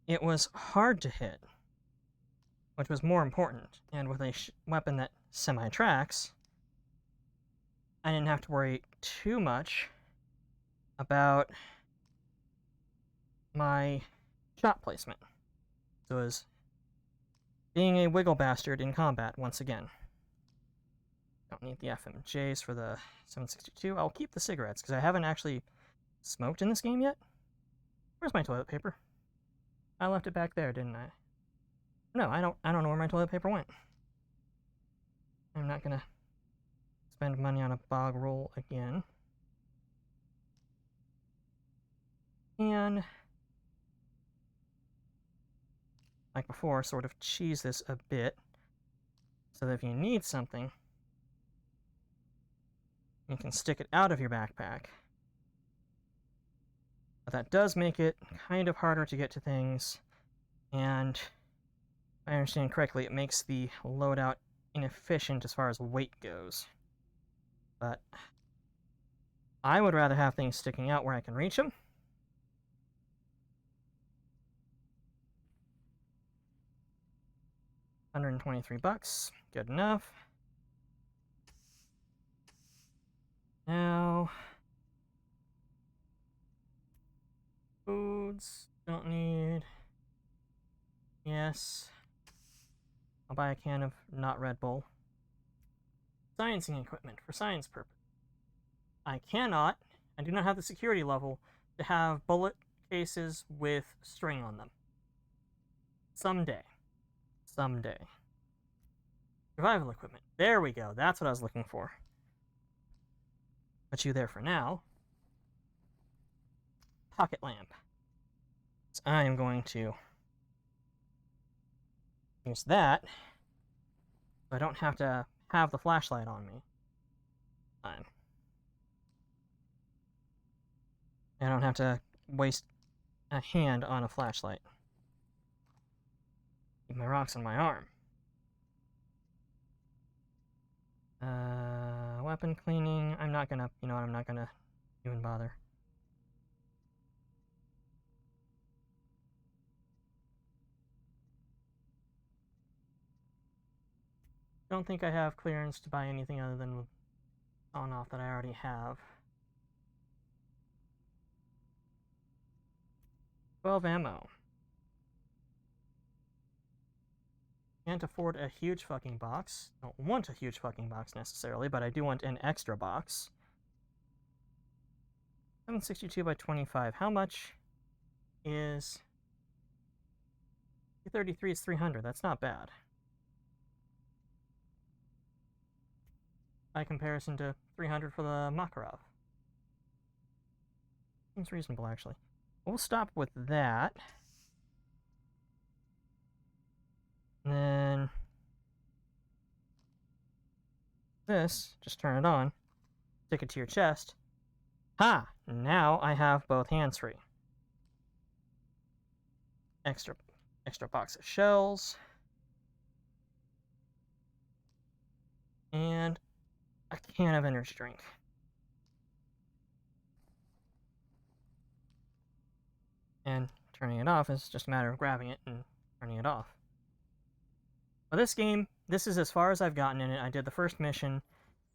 A: it was hard to hit, which was more important. And with a weapon that semi-tracks, I didn't have to worry too much about my shot placement. So it was being a wiggle bastard in combat once again. Don't need the FMJs for the 762. I'll keep the cigarettes because I haven't actually smoked in this game yet. Where's my toilet paper? I left it back there, didn't I? No, I don't know where my toilet paper went. I'm not gonna spend money on a bog roll again. And like before, sort of cheese this a bit so that if you need something, you can stick it out of your backpack. But that does make it kind of harder to get to things, and if I understand correctly, it makes the loadout inefficient as far as weight goes. But I would rather have things sticking out where I can reach them. $123, good enough. Now, foods, don't need. Yes. I'll buy a can of not Red Bull. Sciencing equipment for science purpose. I do not have the security level to have bullet cases with string on them. Someday. Survival equipment. There we go. That's what I was looking for. Put you there for now. Pocket lamp. So I am going to use that. So I don't have to have the flashlight on me. I don't have to waste a hand on a flashlight. Keep my rocks on my arm. Weapon cleaning. I'm not gonna, I'm not gonna even bother. Don't think I have clearance to buy anything other than on-off that I already have. 12 ammo. Can't afford a huge fucking box. Don't want a huge fucking box necessarily, but I do want an extra box. 762 by 25. How much is 233 is 300. That's not bad. By comparison to 300 for the Makarov. Seems reasonable, actually. We'll stop with that. And then this, just turn it on, stick it to your chest. Ha! Now I have both hands free. Extra box of shells. And a can of energy drink. And turning it off is just a matter of grabbing it and turning it off. Well, this game, this is as far as I've gotten in it. I did the first mission.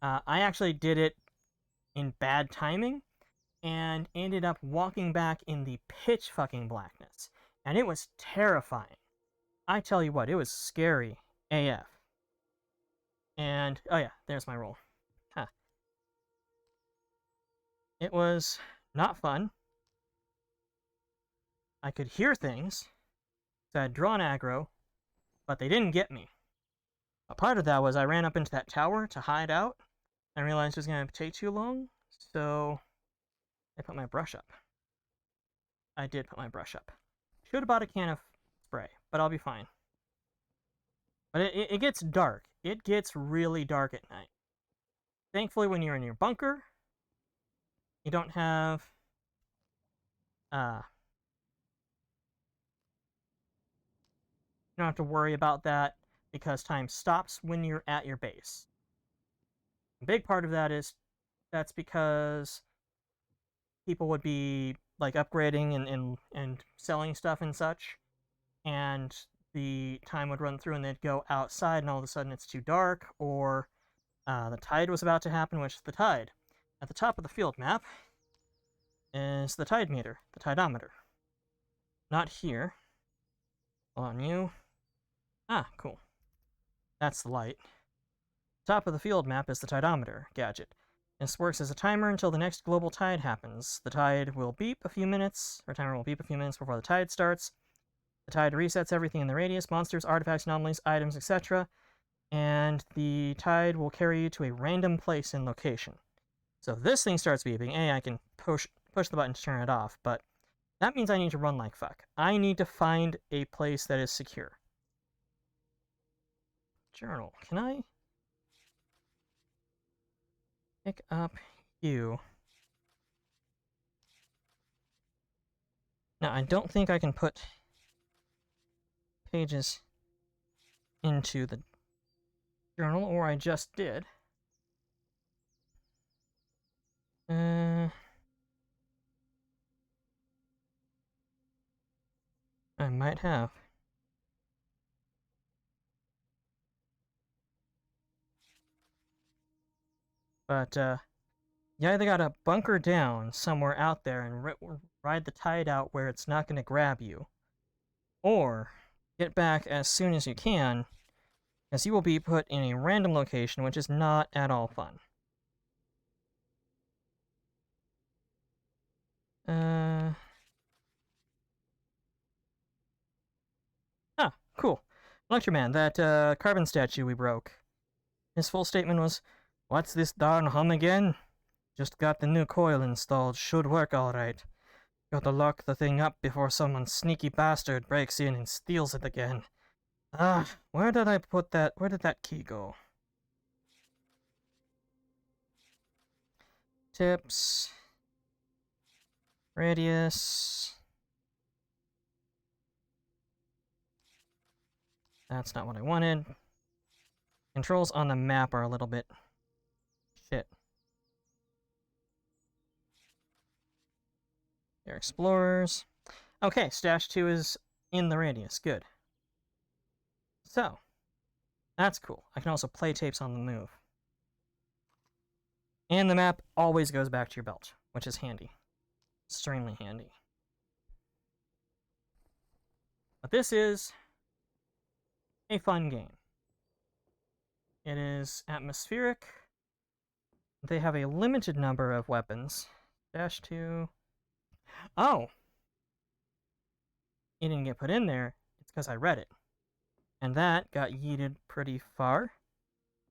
A: I actually did it in bad timing and ended up walking back in the pitch fucking blackness. And it was terrifying. I tell you what, it was scary AF. And, oh yeah, there's my roll. Huh. It was not fun. I could hear things, so I had drawn aggro, but they didn't get me. A part of that was I ran up into that tower to hide out, and realized it was going to take too long, so I put my brush up. I did put my brush up. Should have bought a can of spray, but I'll be fine. But it gets dark. It gets really dark at night. Thankfully, when you're in your bunker, you don't have don't have to worry about that because time stops when you're at your base. A big part of that is that's because people would be like upgrading and selling stuff and such, and the time would run through and they'd go outside and all of a sudden it's too dark, or the tide was about to happen, which is the tide. At the top of the field map is the tide meter, the tidometer. Not here. Hold on, you. Ah, cool. That's the light. Top of the field map is the tidometer gadget. This works as a timer until the next global tide happens. The tide will beep a few minutes, or timer will beep a few minutes before the tide starts. The tide resets everything in the radius, monsters, artifacts, anomalies, items, etc. And the tide will carry you to a random place and location. So if this thing starts beeping, I can push the button to turn it off, but that means I need to run like fuck. I need to find a place that is secure. Journal. Can I pick up you? Now, I don't think I can put pages into the journal, or I just did. I might have. But, you either gotta bunker down somewhere out there and ride the tide out where it's not gonna grab you, or get back as soon as you can, as you will be put in a random location, which is not at all fun. Ah, cool. Electroman, that carbon statue we broke. His full statement was, "What's this darn hum again? Just got the new coil installed, should work alright. Gotta lock the thing up before some sneaky bastard breaks in and steals it again. Ah, where did I put that? Where did that key go?" Tips. Radius. That's not what I wanted. Controls on the map are a little bit shit. They're explorers. Okay, Stash 2 is in the radius. Good. So, that's cool. I can also play tapes on the move. And the map always goes back to your belt, which is handy. Extremely handy. But this is a fun game. It is atmospheric. They have a limited number of weapons. Dash 2. Oh! It didn't get put in there. It's because I read it. And that got yeeted pretty far.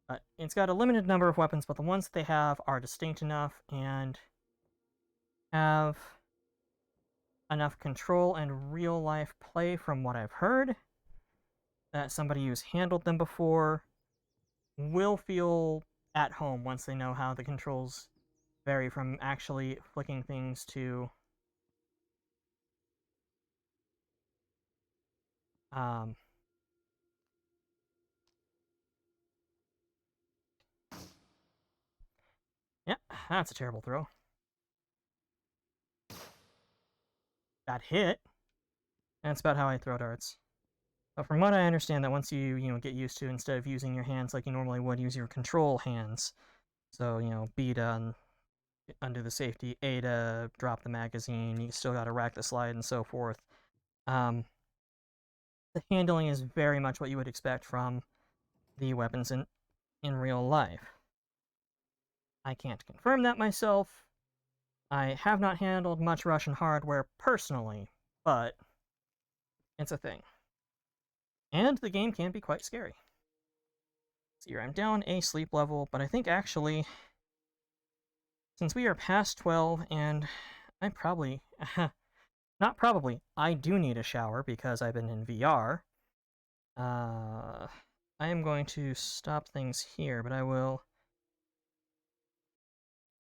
A: But it's got a limited number of weapons, but the ones that they have are distinct enough and have enough control and real-life play from what I've heard, that somebody who's handled them before will feel at home once they know how the controls vary from actually flicking things to yeah, that's a terrible throw. That hit. That's about how I throw darts. But from what I understand, that once you get used to, instead of using your hands like you normally would, use your control hands. So, B to undo the safety, A to drop the magazine, you still gotta rack the slide and so forth. The handling is very much what you would expect from the weapons in real life. I can't confirm that myself. I have not handled much Russian hardware personally, but it's a thing. And the game can be quite scary. See here, I'm down a sleep level, but I think actually, since we are past 12, and I probably, not probably, I do need a shower because I've been in VR. I am going to stop things here, but I will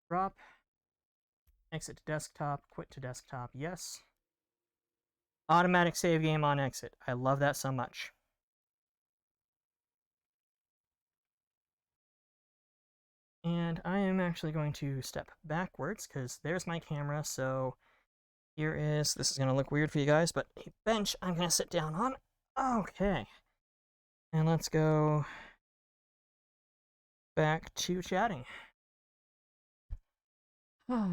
A: drop, exit to desktop, quit to desktop, yes. Automatic save game on exit. I love that so much. And I am actually going to step backwards because there's my camera. So here is, this is going to look weird for you guys, but a bench I'm going to sit down on. Okay. And let's go back to chatting. Let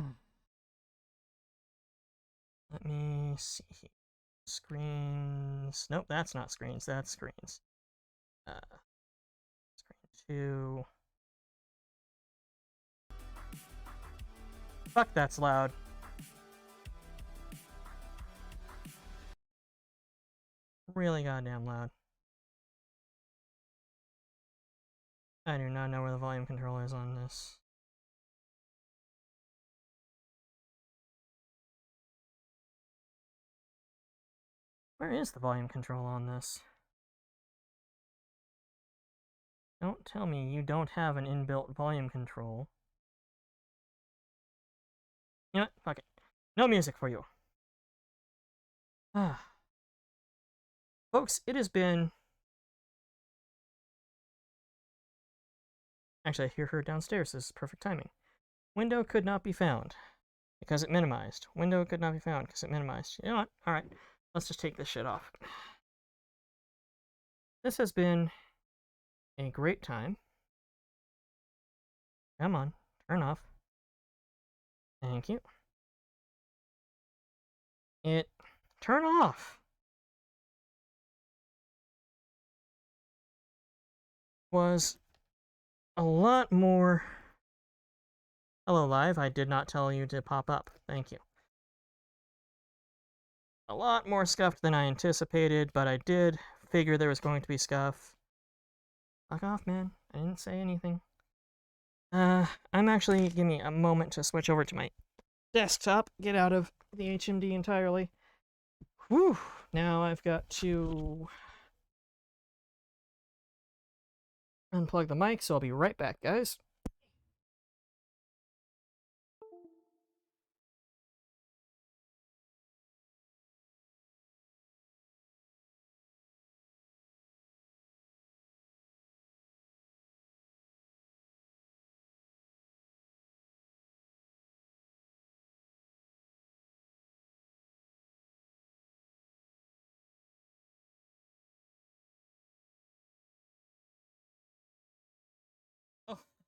A: me see here. Screens. Nope, that's not screens. That's screens. Screen 2. Fuck, that's loud. Really goddamn loud. I do not know where the volume control is on this. Where is the volume control on this? Don't tell me you don't have an inbuilt volume control. You know what? Fuck it. No music for you. Ah. Folks, it has been... Actually, I hear her downstairs. This is perfect timing. Window could not be found because it minimized. Window could not be found because it minimized. You know what? Alright. Let's just take this shit off. This has been a great time. Come on. Turn off. Thank you. Turn off! Was a lot more... Hello, live. I did not tell you to pop up. Thank you. A lot more scuffed than I anticipated, but I did figure there was going to be scuff. Fuck off, man. I didn't say anything. I'm actually... Give me a moment to switch over to my desktop. Get out of the HMD entirely. Whew! Now I've got to... unplug the mic, so I'll be right back, guys.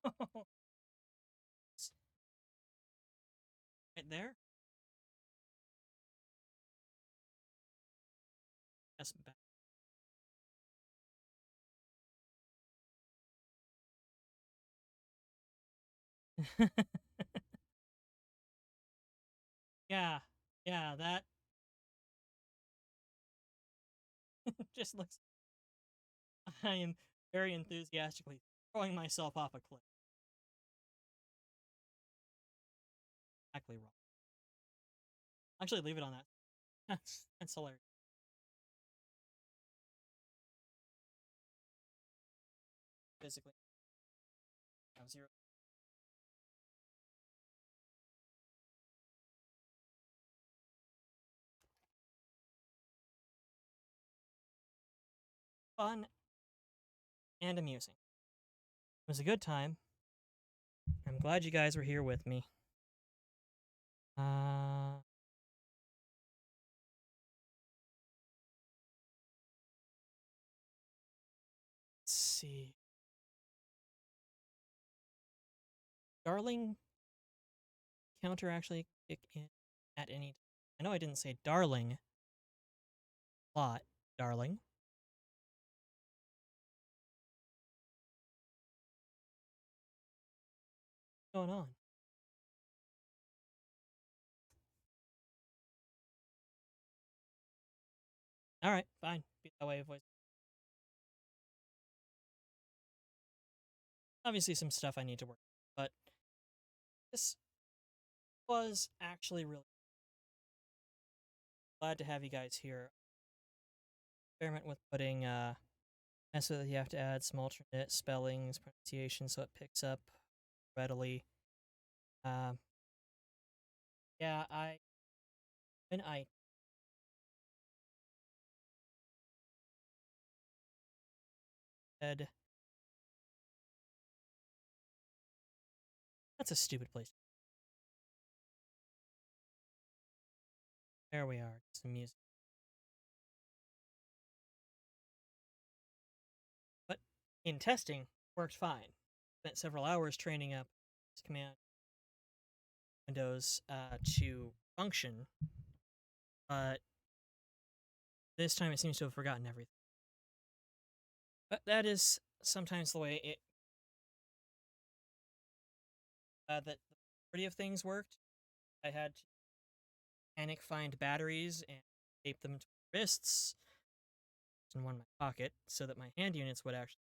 A: Oh, right there? That's bad. Yeah, that just looks... I am very enthusiastically throwing myself off a cliff. Exactly wrong. Actually, leave it on that. That's hilarious. Physically. Have 0. Fun and amusing. It was a good time. I'm glad you guys were here with me. Let's see. Darling counter actually kick in at any time. I know I didn't say darling a lot, darling. What's going on? Alright, fine. Be that way, voice. Obviously some stuff I need to work on, but this was actually really glad to have you guys here. Experiment with putting so that you have to add some alternate spellings, pronunciation, so it picks up readily. Yeah, when I said That's a stupid place. There we are. Some music. But in testing, worked fine. Spent several hours training up this command windows to function, but this time it seems to have forgotten everything. But that is sometimes the way it that the majority of things worked. I had to panic find batteries and tape them to my wrists and one in my pocket so that my hand units would actually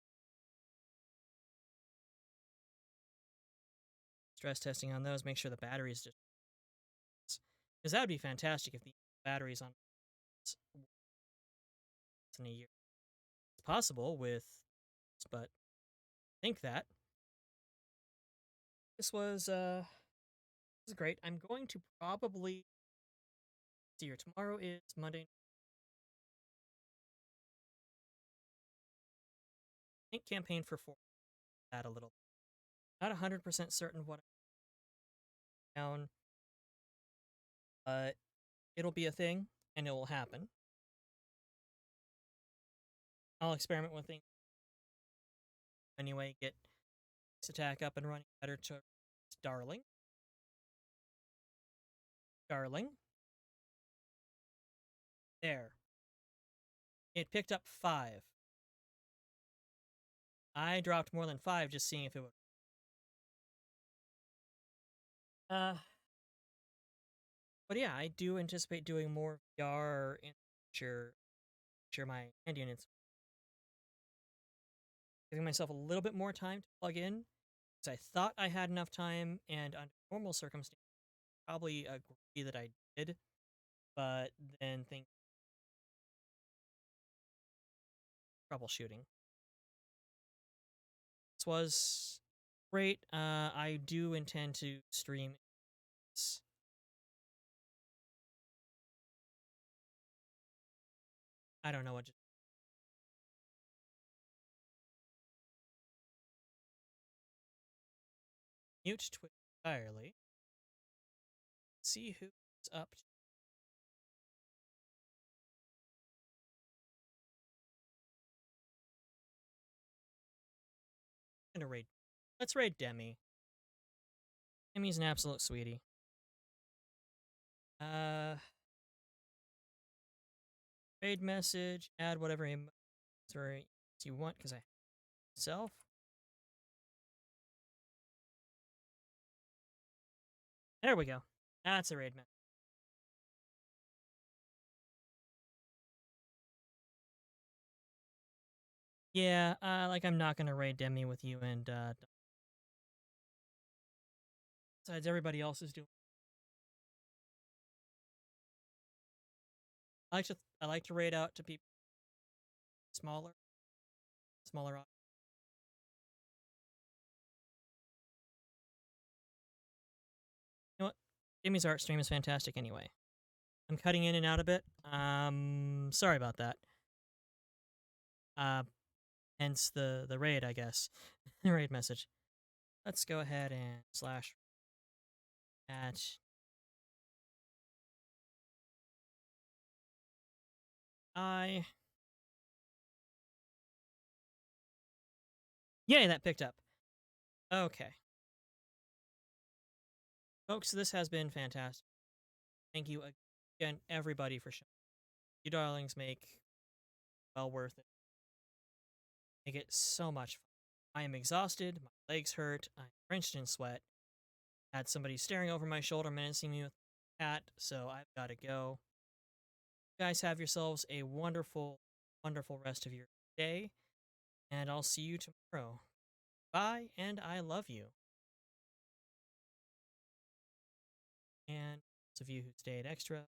A: stress testing on those, make sure the batteries just because that would be fantastic if the batteries on in a year. It's possible with, but think that this was great. I'm going to probably see here. Tomorrow is Monday. I think campaign for 4. That a little. Not 100% certain what I'm down, but it'll be a thing and it will happen. I'll experiment with things anyway. Get this attack up and running better to Darling. There. It picked up 5. I dropped more than 5 just seeing if it would. But yeah, I do anticipate doing more VR in the future. Sure, my hand units. Giving myself a little bit more time to plug in, because I thought I had enough time, and under normal circumstances, probably agree that I did, but then think troubleshooting. This was great. I do intend to stream this. I don't know what. Mute Twitch entirely. See who's up. Gonna raid. Let's raid Demi. Demi's an absolute sweetie. Raid message. Add whatever emotes you want, because I myself. There we go. That's a raid message. Yeah, like I'm not gonna raid Demi with you, and besides everybody else is doing. I like to raid out to people smaller. You know what? Demi's art stream is fantastic anyway. I'm cutting in and out a bit. Sorry about that. Hence the raid, I guess. The raid message. Let's go ahead and slash at Yay, that picked up. Okay. Folks, this has been fantastic. Thank you again, everybody, for showing. You darlings make well worth it. Make it so much fun. I am exhausted, my legs hurt, I'm drenched in sweat. Had somebody staring over my shoulder menacing me with a cat, so I've got to go. You guys have yourselves a wonderful, wonderful rest of your day, and I'll see you tomorrow. Bye, and I love you. And those of you who stayed extra,